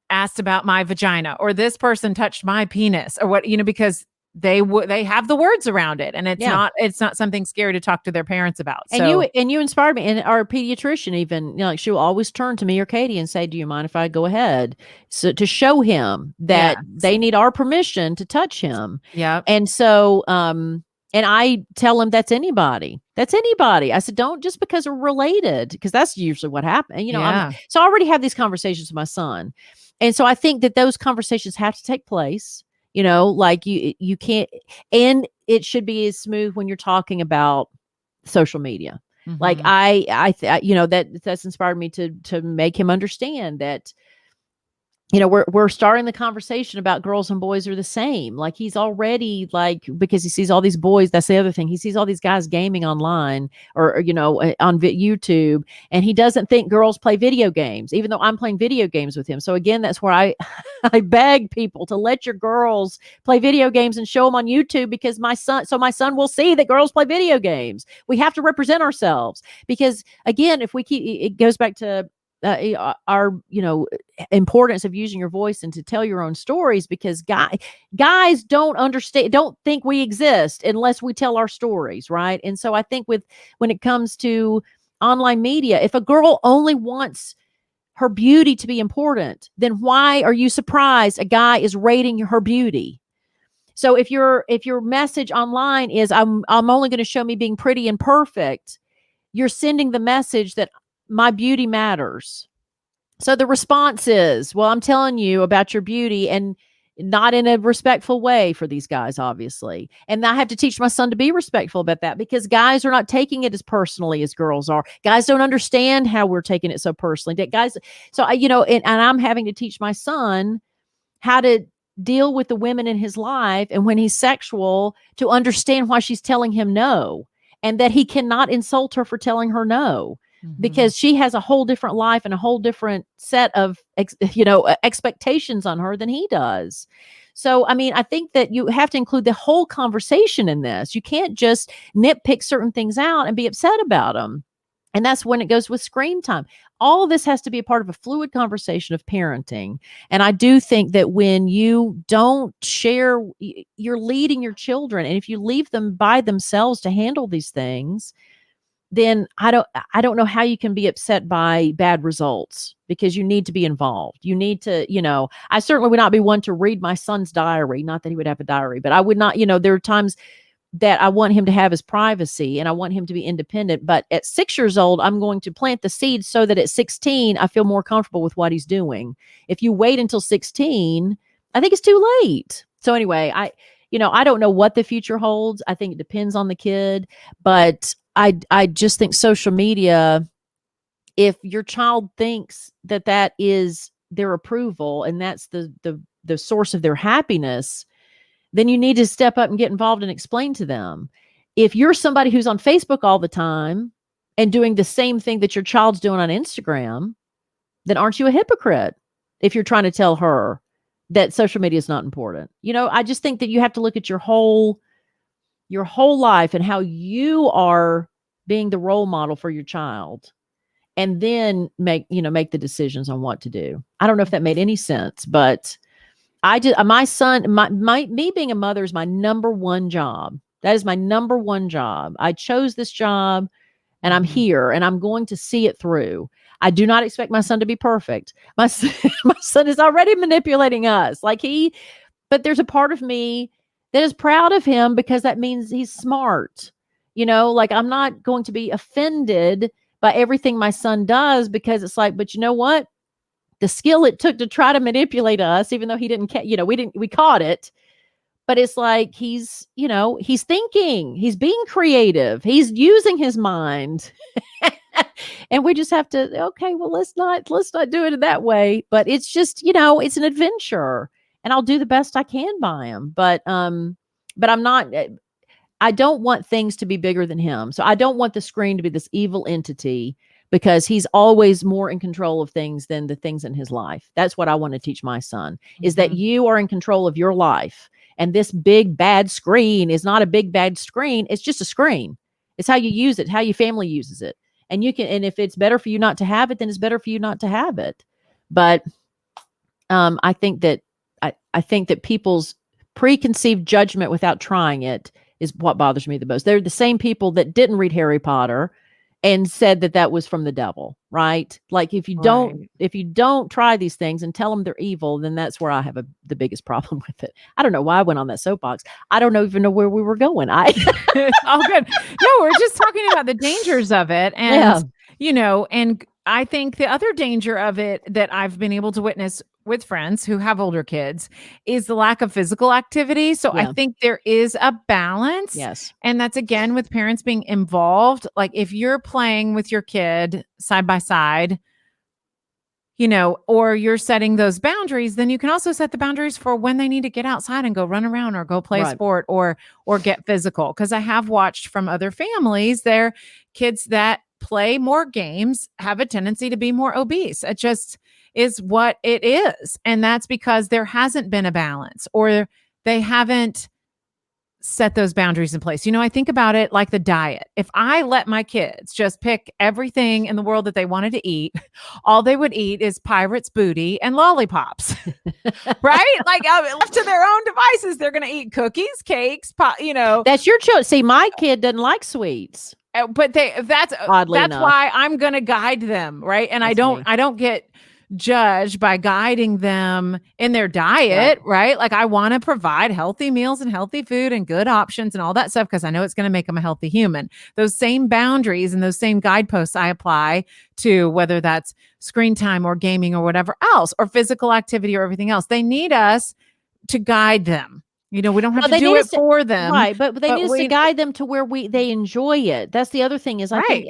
asked about my vagina, or this person touched my penis, or what, because they have the words around it, and Yeah. it's not something scary to talk to their parents about. And you inspired me. And our pediatrician, even, like, she will always turn to me or Katie and say, do you mind if I go ahead? So to show him that they need our permission to touch him. Yeah. And so, and I tell him that's anybody. That's anybody. I said, don't, just because we're related, because that's usually what happens. So I already have these conversations with my son. And so I think that those conversations have to take place, like you can't, and it should be as smooth when you're talking about social media. Like that's inspired me to make him understand that, we're starting the conversation about girls and boys are the same. Like, he's already, like, because he sees all these boys. That's the other thing. He sees all these guys gaming online or on YouTube, and he doesn't think girls play video games, even though I'm playing video games with him. So again, that's where I I beg people to let your girls play video games and show them on YouTube, because my son will see that girls play video games. We have to represent ourselves, because again, if we keep, it goes back to our importance of using your voice and to tell your own stories, because guys don't think we exist unless we tell our stories, right? And so I think when it comes to online media, if a girl only wants her beauty to be important, then why are you surprised a guy is rating her beauty? So if your message online is I'm only going to show me being pretty and perfect, you're sending the message that my beauty matters. So the response is, well, I'm telling you about your beauty, and not in a respectful way for these guys, obviously. And I have to teach my son to be respectful about that, because guys are not taking it as personally as girls are. Guys don't understand how we're taking it so personally. Guys, so and I'm having to teach my son how to deal with the women in his life, and when he's sexual, to understand why she's telling him no, and that he cannot insult her for telling her no, because she has a whole different life and a whole different set of expectations on her than he does. So I mean, I think that you have to include the whole conversation in this. You can't just nitpick certain things out and be upset about them. And that's when it goes with screen time. All of this has to be a part of a fluid conversation of parenting. And I do think that when you don't share, you're leading your children. And if you leave them by themselves to handle these things, then I don't know how you can be upset by bad results, because you need to be involved. You need to, I certainly would not be one to read my son's diary. Not that he would have a diary, but I would not, there are times that I want him to have his privacy and I want him to be independent. But at 6 years old, I'm going to plant the seeds so that at 16, I feel more comfortable with what he's doing. If you wait until 16, I think it's too late. So anyway, I don't know what the future holds. I think it depends on the kid, but I just think social media, if your child thinks that is their approval and that's the source of their happiness, then you need to step up and get involved and explain to them. If you're somebody who's on Facebook all the time and doing the same thing that your child's doing on Instagram, then aren't you a hypocrite if you're trying to tell her that social media is not important? I just think that you have to look at your whole life and how you are being the role model for your child, and then make the decisions on what to do. I don't know if that made any sense, but my son, me being a mother is my number one job. That is my number one job. I chose this job, and I'm here, and I'm going to see it through. I do not expect my son to be perfect. My son is already manipulating us. But there's a part of me that is proud of him, because that means he's smart. I'm not going to be offended by everything my son does, because it's like, but you know what? The skill it took to try to manipulate us, even though he didn't, we caught it. But it's like, he's thinking, he's being creative, he's using his mind. And we just have to, okay, well, let's not do it that way. But it's just, it's an adventure, and I'll do the best I can by him. But I'm not, I don't want things to be bigger than him. So I don't want the screen to be this evil entity because he's always more in control of things than the things in his life. That's what I want to teach my son, is that you are in control of your life. And this big bad screen is not a big bad screen. It's just a screen. It's how you use it, how your family uses it. And you can, and if it's better for you not to have it, then it's better for you not to have it. But I think that I think that people's preconceived judgment without trying it is what bothers me the most. They're the same people that didn't read Harry Potter and said that that was from the devil, right? Like if you don't try these things and tell them they're evil, then that's where I have the biggest problem with it. I don't know why I went on that soapbox. I don't even know where we were going. It's all good. No, we're just talking about the dangers of it. And, and I think the other danger of it that I've been able to witness with friends who have older kids is the lack of physical activity. So I think there is a balance. Yes. And that's again with parents being involved. Like if you're playing with your kid side by side, or you're setting those boundaries, then you can also set the boundaries for when they need to get outside and go run around or go play a sport or get physical. Because I have watched from other families, their kids that play more games have a tendency to be more obese. It just is what it is. And that's because there hasn't been a balance or they haven't set those boundaries in place. I think about it like the diet. If I let my kids just pick everything in the world that they wanted to eat, all they would eat is pirate's booty and lollipops, right? Like left to their own devices, they're going to eat cookies, cakes, That's your choice. See, my kid doesn't like sweets. But that's why I'm going to guide them, right? And I don't get judged by guiding them in their diet, right? Like I want to provide healthy meals and healthy food and good options and all that stuff because I know it's going to make them a healthy human. Those same boundaries and those same guideposts I apply to whether that's screen time or gaming or whatever else or physical activity or everything else. They need us to guide them. We don't have to do it for them. Right. But they need us to guide them to where they enjoy it. That's the other thing is I think,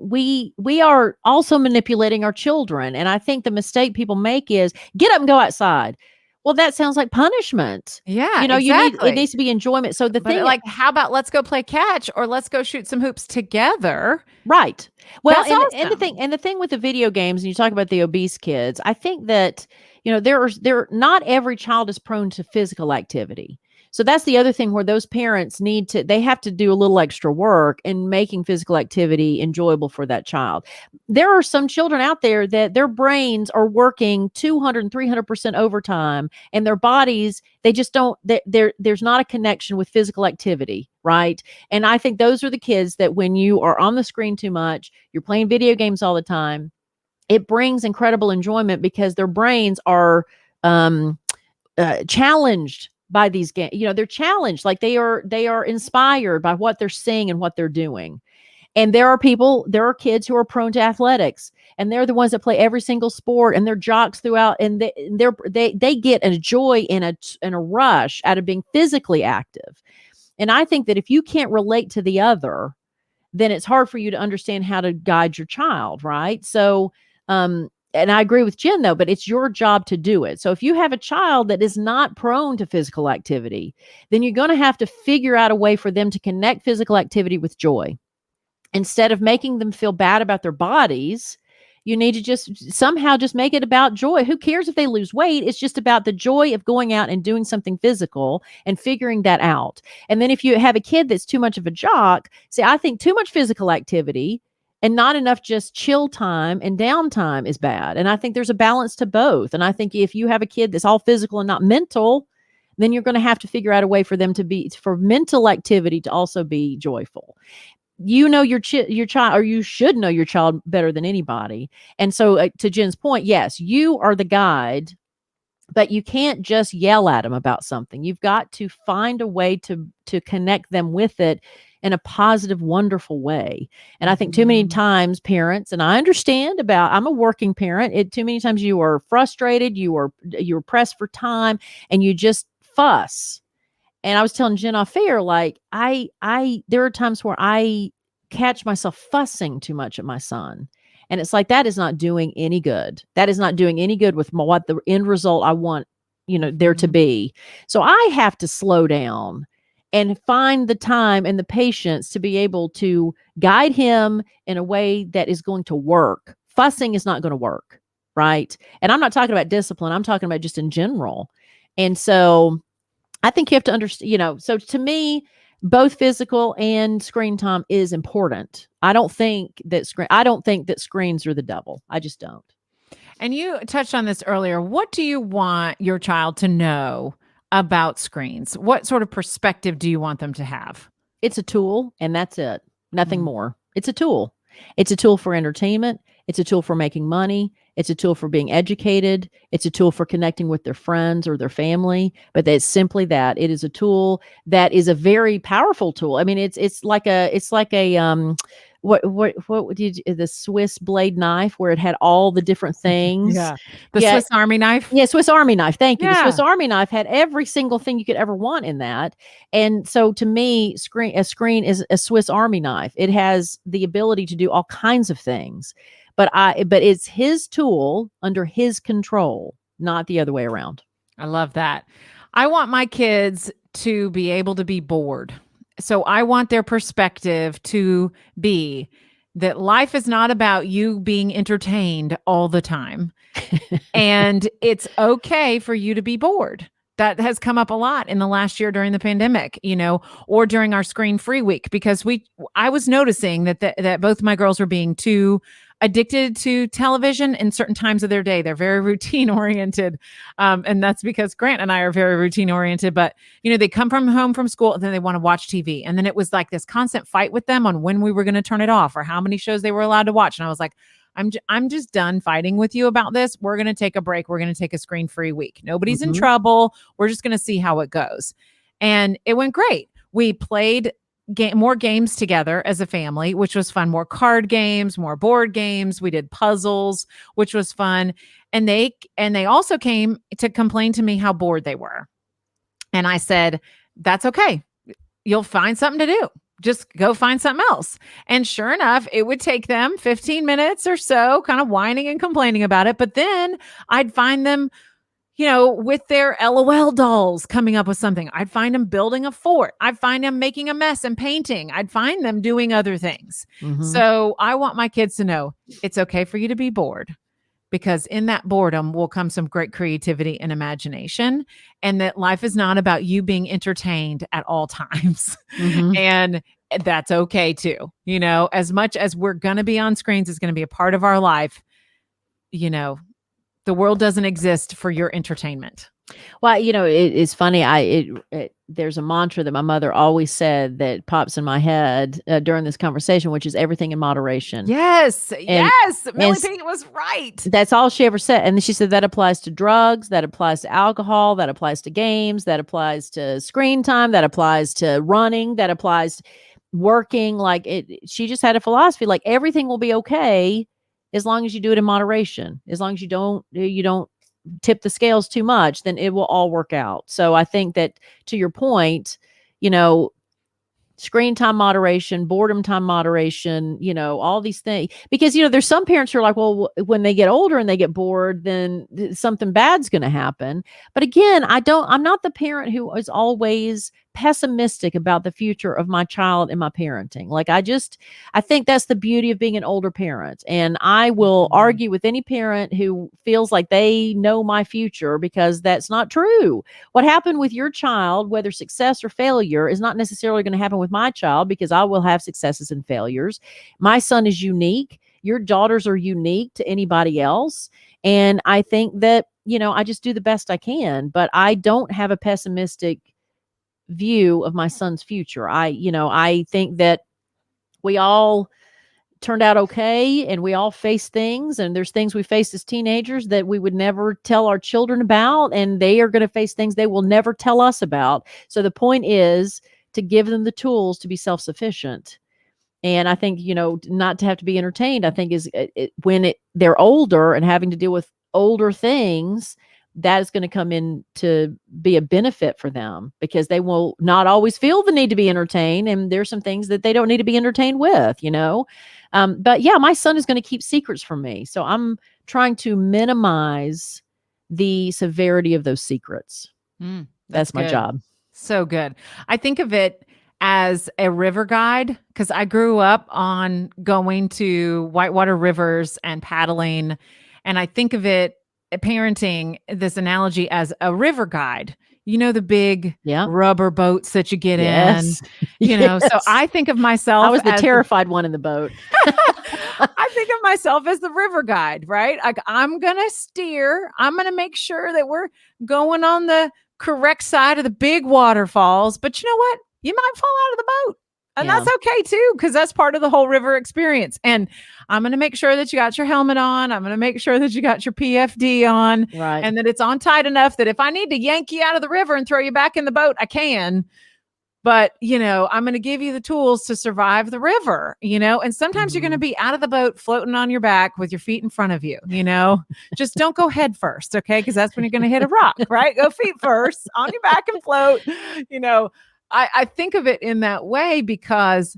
we are also manipulating our children. And I think the mistake people make is get up and go outside. Well, that sounds like punishment. Yeah. It needs to be enjoyment. So how about let's go play catch or let's go shoot some hoops together. Right. Well, awesome. and the thing with the video games, and you talk about the obese kids, I think that not every child is prone to physical activity. So that's the other thing where those parents they have to do a little extra work in making physical activity enjoyable for that child. There are some children out there that their brains are working 200 and 300% overtime and their bodies, they just don't, there's not a connection with physical activity. Right. And I think those are the kids that when you are on the screen too much, you're playing video games all the time, it brings incredible enjoyment because their brains are challenged by these games. They're challenged, like they are inspired by what they're seeing and what they're doing. And there are kids who are prone to athletics, and they're the ones that play every single sport, and they're jocks throughout, and they get a joy and a rush out of being physically active. And I think that if you can't relate to the other, then it's hard for you to understand how to guide your child, right? So and I agree with Jenn, though, but it's your job to do it. So if you have a child that is not prone to physical activity, then you're going to have to figure out a way for them to connect physical activity with joy. Instead of making them feel bad about their bodies, you need to somehow make it about joy. Who cares if they lose weight? It's just about the joy of going out and doing something physical and figuring that out. And then if you have a kid that's too much of a jock, I think too much physical activity and not enough just chill time and downtime is bad. And I think there's a balance to both. And I think if you have a kid that's all physical and not mental, then you're going to have to figure out a way for them for mental activity to also be joyful. Your child, or you should know your child better than anybody. And so to Jenn's point, yes, you are the guide, but you can't just yell at them about something. You've got to find a way to connect them with it in a positive, wonderful way. And I think too many times parents, and I understand I'm a working parent. Too many times you are frustrated, you're pressed for time, and you just fuss. And I was telling Jenn off air, like there are times where I catch myself fussing too much at my son. And it's like, that is not doing any good. That is not doing any good with what the end result I want, there to be. So I have to slow down and find the time and the patience to be able to guide him in a way that is going to work. Fussing is not going to work, right? And I'm not talking about discipline, I'm talking about just in general. And so I think you have to understand, so to me, both physical and screen time is important. I don't think that screens are the devil. I just don't. And you touched on this earlier. What do you want your child to know about screens? What sort of perspective do you want them to have? It's a tool, and that's it. Nothing Mhm. more. It's a tool. It's a tool for entertainment. It's a tool for making money. It's a tool for being educated. It's a tool for connecting with their friends or their family. But it's simply that. It is a tool that is a very powerful tool. I mean, it's like a what did the Swiss blade knife where it had all the different things. Yeah. The Yeah, Swiss Army knife. yeah, Swiss Army knife. Thank you. The Yeah. Swiss Army knife had every single thing you could ever want in that. And so to me, a screen is a Swiss Army knife. It has the ability to do all kinds of things. But it's his tool under his control, not the other way around. I love that. I want my kids to be able to be bored. So I want their perspective to be that life is not about you being entertained all the time. And it's okay for you to be bored. That has come up a lot in the last year during the pandemic, or during our screen free week, because I was noticing that both my girls were being too addicted to television in certain times of their day. They're very routine oriented. And that's because Grant and I are very routine oriented, but they come from home from school and then they want to watch TV. And then it was like this constant fight with them on when we were going to turn it off or how many shows they were allowed to watch. And I was like, I'm just done fighting with you about this. We're going to take a break. We're going to take a screen-free week. Nobody's in trouble. We're just going to see how it goes. And it went great. We played more games together as a family, which was fun. More card games, more board games. We did puzzles, which was fun. And they also came to complain to me how bored they were. And I said, that's okay. You'll find something to do. Just go find something else. And sure enough, it would take them 15 minutes or so, kind of whining and complaining about it. But then I'd find them, with their LOL dolls coming up with something. I'd find them building a fort. I'd find them making a mess and painting. I'd find them doing other things. So I want my kids to know it's okay for you to be bored, because in that boredom will come some great creativity and imagination, and that life is not about you being entertained at all times. And that's okay too. As much as we're going to be on screens, it's going to be a part of our life. The world doesn't exist for your entertainment. Well, it's funny. There's a mantra that my mother always said that pops in my head during this conversation, which is everything in moderation. Yes. Millie Pete was right. That's all she ever said. And then she said that applies to drugs, that applies to alcohol, that applies to games, that applies to screen time, that applies to running, that applies to working. Like she just had a philosophy, like everything will be okay as long as you do it in moderation. As long as you don't tip the scales too much, then it will all work out. So I think that, to your point, screen time moderation, boredom time moderation, all these things, because there's some parents who are like, well, when they get older and they get bored, then something bad's going to happen. But again, I'm not the parent who is always pessimistic about the future of my child and my parenting. Like I think that's the beauty of being an older parent. And I will argue with any parent who feels like they know my future, because that's not true. What happened with your child, whether success or failure, is not necessarily going to happen with my child, because I will have successes and failures. My son is unique. Your daughters are unique to anybody else. And I think that, I just do the best I can, but I don't have a pessimistic view of my son's future. I think that we all turned out okay, and we all face things, and there's things we faced as teenagers that we would never tell our children about, and they are going to face things they will never tell us about. So the point is to give them the tools to be self-sufficient. And I think, not to have to be entertained, I think is when they're older and having to deal with older things, that is going to come in to be a benefit for them, because they will not always feel the need to be entertained. And there's some things that they don't need to be entertained with, but yeah, my son is going to keep secrets from me. So I'm trying to minimize the severity of those secrets. That's my job. So good. I think of it as a river guide because I grew up on going to whitewater rivers and paddling. And I think of it, parenting, this analogy as a river guide. You know, the big Yeah. rubber boats that you get in, Yes. So Yes. I think of I myself was the as terrified one in the boat. I think of myself as the river guide, right? Like I'm going to steer. I'm going to make sure that we're going on the correct side of the big waterfalls. But you know what? You might fall out of the boat. And Yeah. that's okay too, because that's part of the whole river experience. And I'm going to make sure that you got your helmet on. I'm going to make sure that you got your PFD on Right. and that it's on tight enough that if I need to yank you out of the river and throw you back in the boat, I can. But, I'm going to give you the tools to survive the river, and sometimes you're going to be out of the boat floating on your back with your feet in front of you, just don't go head first. Okay. Cause that's when you're going to hit a rock, right? Go feet first on your back and float, I think of it in that way because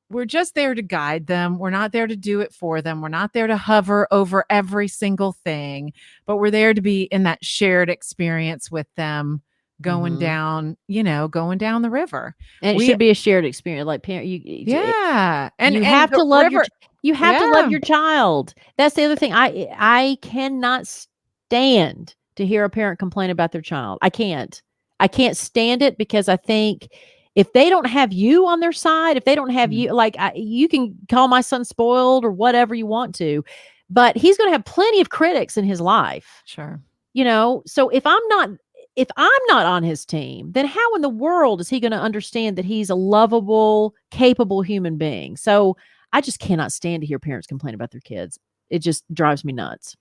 we're just there to guide them. We're not there to do it for them. We're not there to hover over every single thing, but we're there to be in that shared experience with them going down, going down the river. And it should be a shared experience. Like parent, Yeah. And you have to love to love your child. That's the other thing. I cannot stand to hear a parent complain about their child. I can't stand it because I think if they don't have you on their side, if they don't have you, like you can call my son spoiled or whatever you want to, but he's going to have plenty of critics in his life. Sure. So if I'm not on his team, then how in the world is he going to understand that he's a lovable, capable human being? So I just cannot stand to hear parents complain about their kids. It just drives me nuts.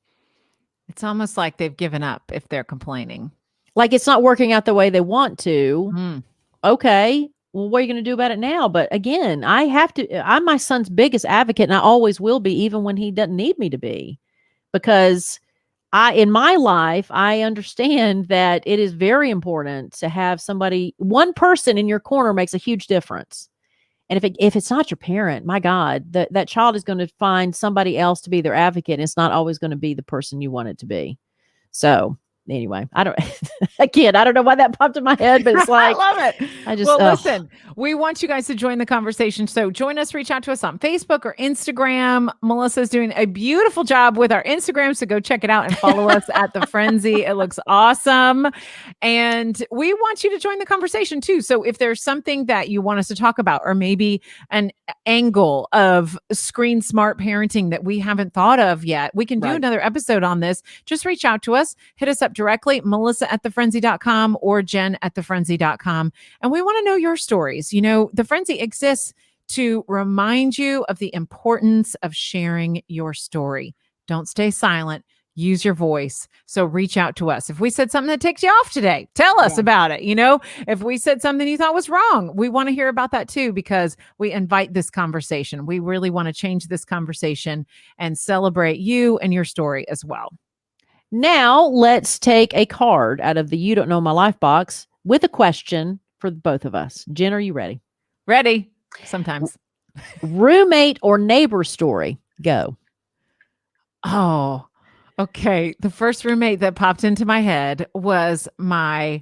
It's almost like they've given up if they're complaining. Like it's not working out the way they want to. Okay, well, what are you going to do about it now? But again, I'm my son's biggest advocate, and I always will be, even when he doesn't need me to be, because in my life, I understand that it is very important to have one person in your corner makes a huge difference. And if it's not your parent, my God, that child is going to find somebody else to be their advocate. And it's not always going to be the person you want it to be. So anyway, I don't know why that popped in my head, but it's like, I love it. Well, listen, we want you guys to join the conversation. So join us, reach out to us on Facebook or Instagram. Melissa's doing a beautiful job with our Instagram. So go check it out and follow us at the Friendzy. It looks awesome. And we want you to join the conversation too. So if there's something that you want us to talk about, or maybe an angle of screen smart parenting that we haven't thought of yet, we can do another episode on this. Just reach out to us, hit us up directly, Melissa@thefriendzy.com or Jenn@thefriendzy.com. And we want to know your stories. The Friendzy exists to remind you of the importance of sharing your story. Don't stay silent. Use your voice. So reach out to us. If we said something that ticked you off today, tell us about it. If we said something you thought was wrong, we want to hear about that too, because we invite this conversation. We really want to change this conversation and celebrate you and your story as well. Now let's take a card out of the You Don't Know My Life box with a question for both of us. Jen, are you ready? Ready. Sometimes. Roommate or neighbor story. Go. Oh, okay. The first roommate that popped into my head was my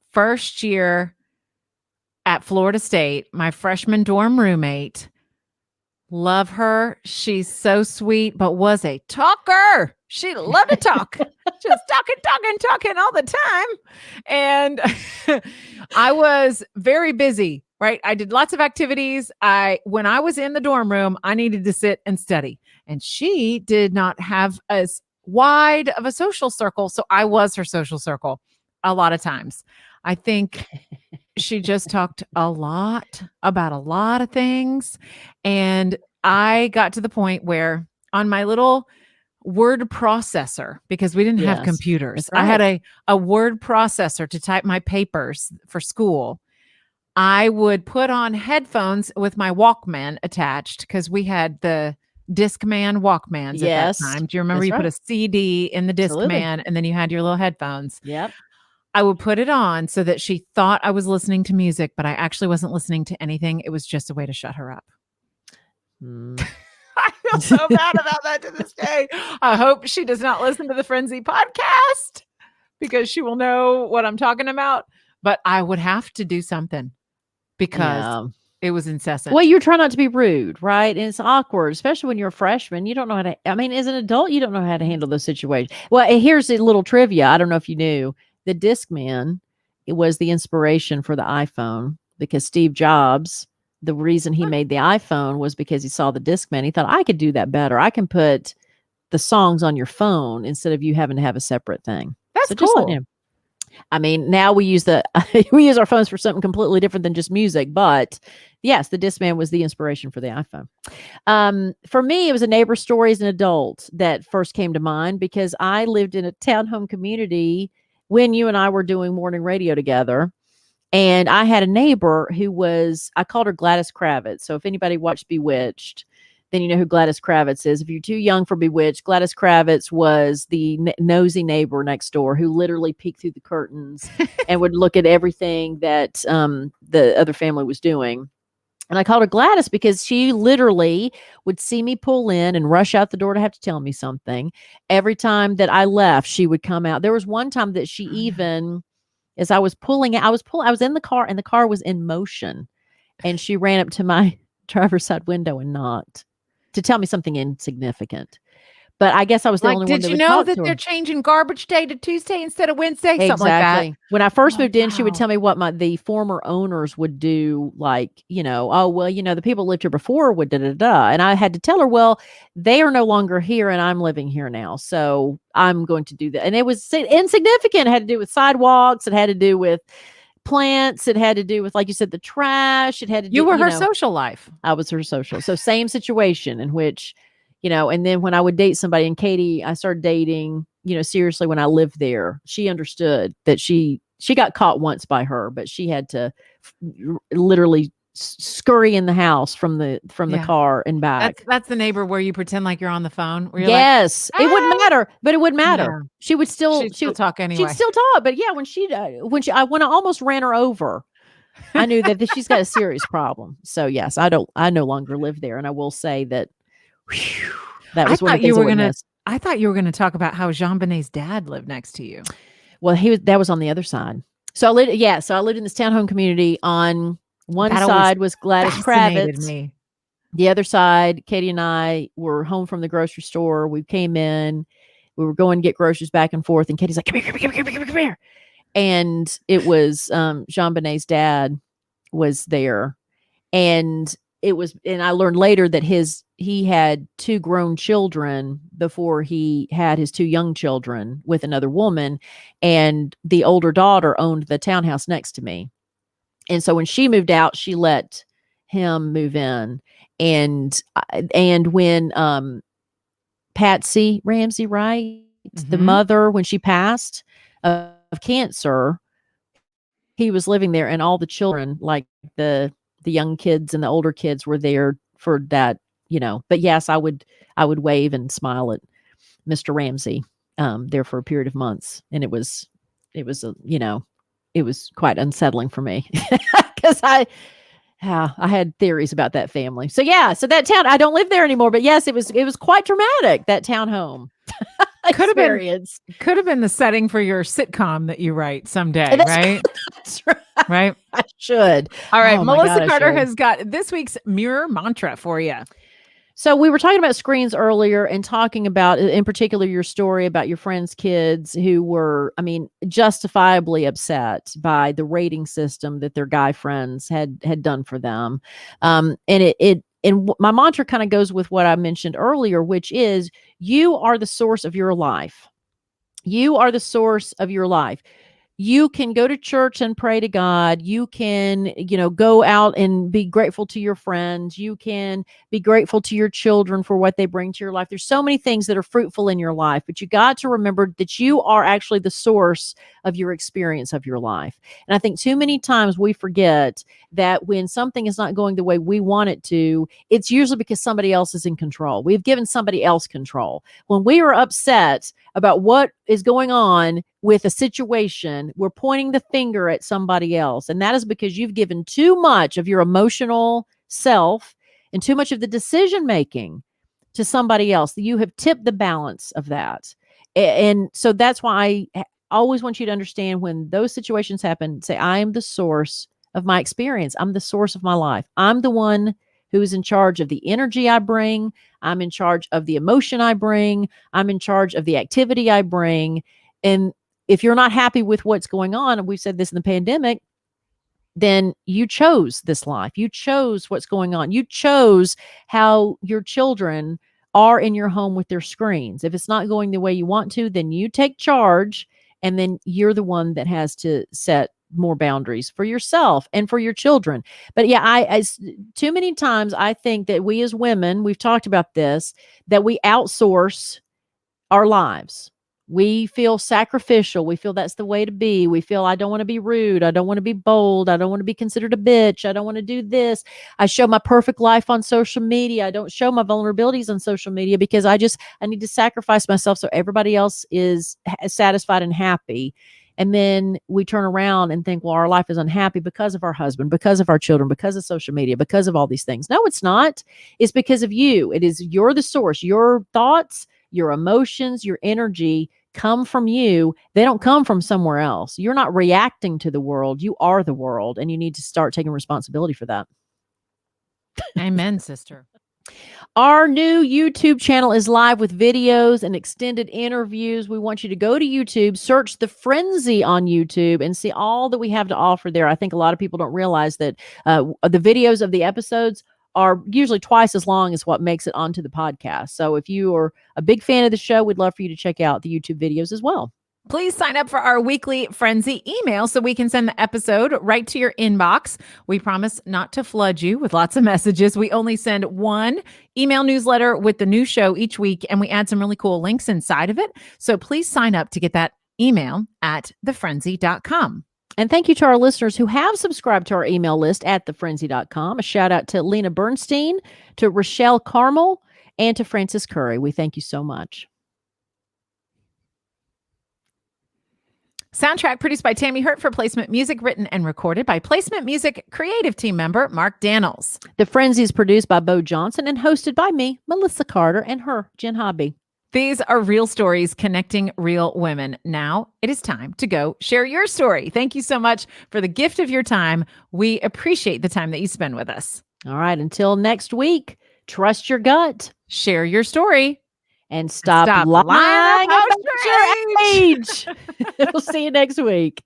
first year at Florida State, my freshman dorm roommate. Love her. She's so sweet, but was a talker. She loved to talk, just talking all the time. And I was very busy, right? I did lots of activities. When I was in the dorm room, I needed to sit and study. And she did not have as wide of a social circle. So I was her social circle a lot of times. I think she just talked a lot about a lot of things. And I got to the point where on my little word processor, because we didn't have computers, I had a word processor to type my papers for school. I would put on headphones with my Walkman attached because we had the Discman Walkmans at that time. Do you remember you put a CD in the Discman and then you had your little headphones? Yep. I would put it on so that she thought I was listening to music, but I actually wasn't listening to anything. It was just a way to shut her up. I feel so bad about that to this day. I hope she does not listen to the Friendzy podcast because she will know what I'm talking about. but I would have to do something because Yeah. it was incessant. Well, you try not to be rude, right? And it's awkward, especially when you're a freshman. You don't know how to, I mean, as an adult, you don't know how to handle those situations. Well, and here's a little trivia. I don't know if you knew the Discman, it was the inspiration for the iPhone because Steve Jobs, the reason he made the iPhone was because he saw the Discman. He thought, I could do that better. I can put the songs on your phone instead of you having to have a separate thing. That's So just let cool. you know. I mean, now we use we use our phones for something completely different than just music, but yes, the Discman was the inspiration for the iPhone. For me, it was a neighbor story as an adult that first came to mind because I lived in a townhome community when you and I were doing morning radio together. And I had a neighbor who was, I called her Gladys Kravitz. So if anybody watched Bewitched, then you know who Gladys Kravitz is. If you're too young for Bewitched, Gladys Kravitz was the nosy neighbor next door who literally peeked through the curtains and would look at everything that the other family was doing. And I called her Gladys because she literally would see me pull in and rush out the door to have to tell me something. Every time that I left, she would come out. There was one time that she even, as I was pulling, I was in the car and the car was in motion. And she ran up to my driver's side window and knocked to tell me something insignificant. But I guess I was the Like, only one did that you would know talk that to they're her. changing garbage day to Tuesday instead of Wednesday? Something like that. Exactly. When I first Oh, moved in, she would wow. tell me what the former owners would do, like, oh, well, the people lived here before would da da da. And I had to tell her, well, they are no longer here and I'm living here now. So I'm going to do that. And it was insignificant. It had to do with sidewalks. It had to do with plants. It had to do with, like you said, the trash. It had to do, You were her social life. I was her social. So same situation in which, and then when I would date somebody, and Katie, I started dating, seriously when I lived there, she understood that she got caught once by her, but she had to literally scurry in the house from the Yeah. car and back. That's the neighbor where you pretend like you're on the phone. Where you're Yes, like, it wouldn't ah, matter, but it wouldn't matter. yeah. She would still She'd still talk she'd anyway. still talk. But yeah, when I almost ran her over, I knew that she's got a serious problem. So yes, I no longer live there. And I will say that whew, that was one of the things I would miss. I thought you were gonna talk about how Jean Benet's dad lived next to you. Well, that was on the other side. So I lived in this townhome community. On one That always side was Gladys fascinated Kravitz. me. The other side, Katie and I were home from the grocery store. We came in, we were going to get groceries back and forth, and Katie's like, come here. And it was Jean Benet's dad was there. And I learned later that he had two grown children before he had his two young children with another woman. And the older daughter owned the townhouse next to me. And so when she moved out, she let him move in. And when Patsy Ramsey, right? The Mhm. mother, when she passed of cancer, he was living there, and all the children, like the young kids and the older kids, were there for that. But yes, I would wave and smile at Mr. Ramsey there for a period of months, and it was it was quite unsettling for me because I had theories about that family. So that town, I don't live there anymore, but yes, it was quite dramatic, that townhome experience. Could have been the setting for your sitcom that you write someday, That's right? That's right. Right. I should. All right. Oh my Melissa God, I Carter should. has got this week's mirror mantra for you. So we were talking about screens earlier and talking about, in particular, your story about your friends' kids who were, justifiably upset by the rating system that their guy friends had done for them. And my mantra kind of goes with what I mentioned earlier, which is you are the source of your life. You are the source of your life. You can go to church and pray to God. You can, go out and be grateful to your friends. You can be grateful to your children for what they bring to your life. There's so many things that are fruitful in your life, but you got to remember that you are actually the source of your experience of your life. And I think too many times we forget that when something is not going the way we want it to, it's usually because somebody else is in control. We've given somebody else control. When we are upset about what is going on with a situation, we're pointing the finger at somebody else. And that is because you've given too much of your emotional self and too much of the decision making to somebody else. You have tipped the balance of that. And so that's why always want you to understand when those situations happen, say, I am the source of my experience. I'm the source of my life. I'm the one who is in charge of the energy I bring. I'm in charge of the emotion I bring. I'm in charge of the activity I bring. And if you're not happy with what's going on, and we've said this in the pandemic, then you chose this life. You chose what's going on. You chose how your children are in your home with their screens. If it's not going the way you want to, then you take charge, and then you're the one that has to set more boundaries for yourself and for your children. But yeah, too many times I think that we as women, we've talked about this, that we outsource our lives. We feel sacrificial. We feel that's the way to be. We feel I don't want to be rude. I don't want to be bold. I don't want to be considered a bitch. I don't want to do this. I show my perfect life on social media. I don't show my vulnerabilities on social media because I need to sacrifice myself so everybody else is satisfied and happy. And then we turn around and think, well, our life is unhappy because of our husband, because of our children, because of social media, because of all these things. No, it's not. It's because of you. You're the source. Your thoughts, your emotions, your energy come from you. They don't come from somewhere else. You're not reacting to the world. You are the world, and you need to start taking responsibility for that. Amen, sister. Our new YouTube channel is live with videos and extended interviews. We want you to go to YouTube, search The Friendzy on YouTube, and see all that we have to offer there. I think a lot of people don't realize that the videos of the episodes are usually twice as long as what makes it onto the podcast. So if you are a big fan of the show, we'd love for you to check out the YouTube videos as well. Please sign up for our weekly Friendzy email so we can send the episode right to your inbox. We promise not to flood you with lots of messages. We only send one email newsletter with the new show each week, and we add some really cool links inside of it. So please sign up to get that email at thefriendzy.com. And thank you to our listeners who have subscribed to our email list at thefriendzy.com. A shout out to Lena Bernstein, to Rochelle Carmel, and to Francis Curry. We thank you so much. Soundtrack produced by Tammy Hurt for Placement Music, written and recorded by Placement Music creative team member Mark Daniels. The Friendzy is produced by Bo Johnson and hosted by me, Melissa Carter, and her, Jenn Hobby. These are real stories connecting real women. Now it is time to go share your story. Thank you so much for the gift of your time. We appreciate the time that you spend with us. All right. Until next week, trust your gut. Share your story. And stop lying about your age. We'll see you next week.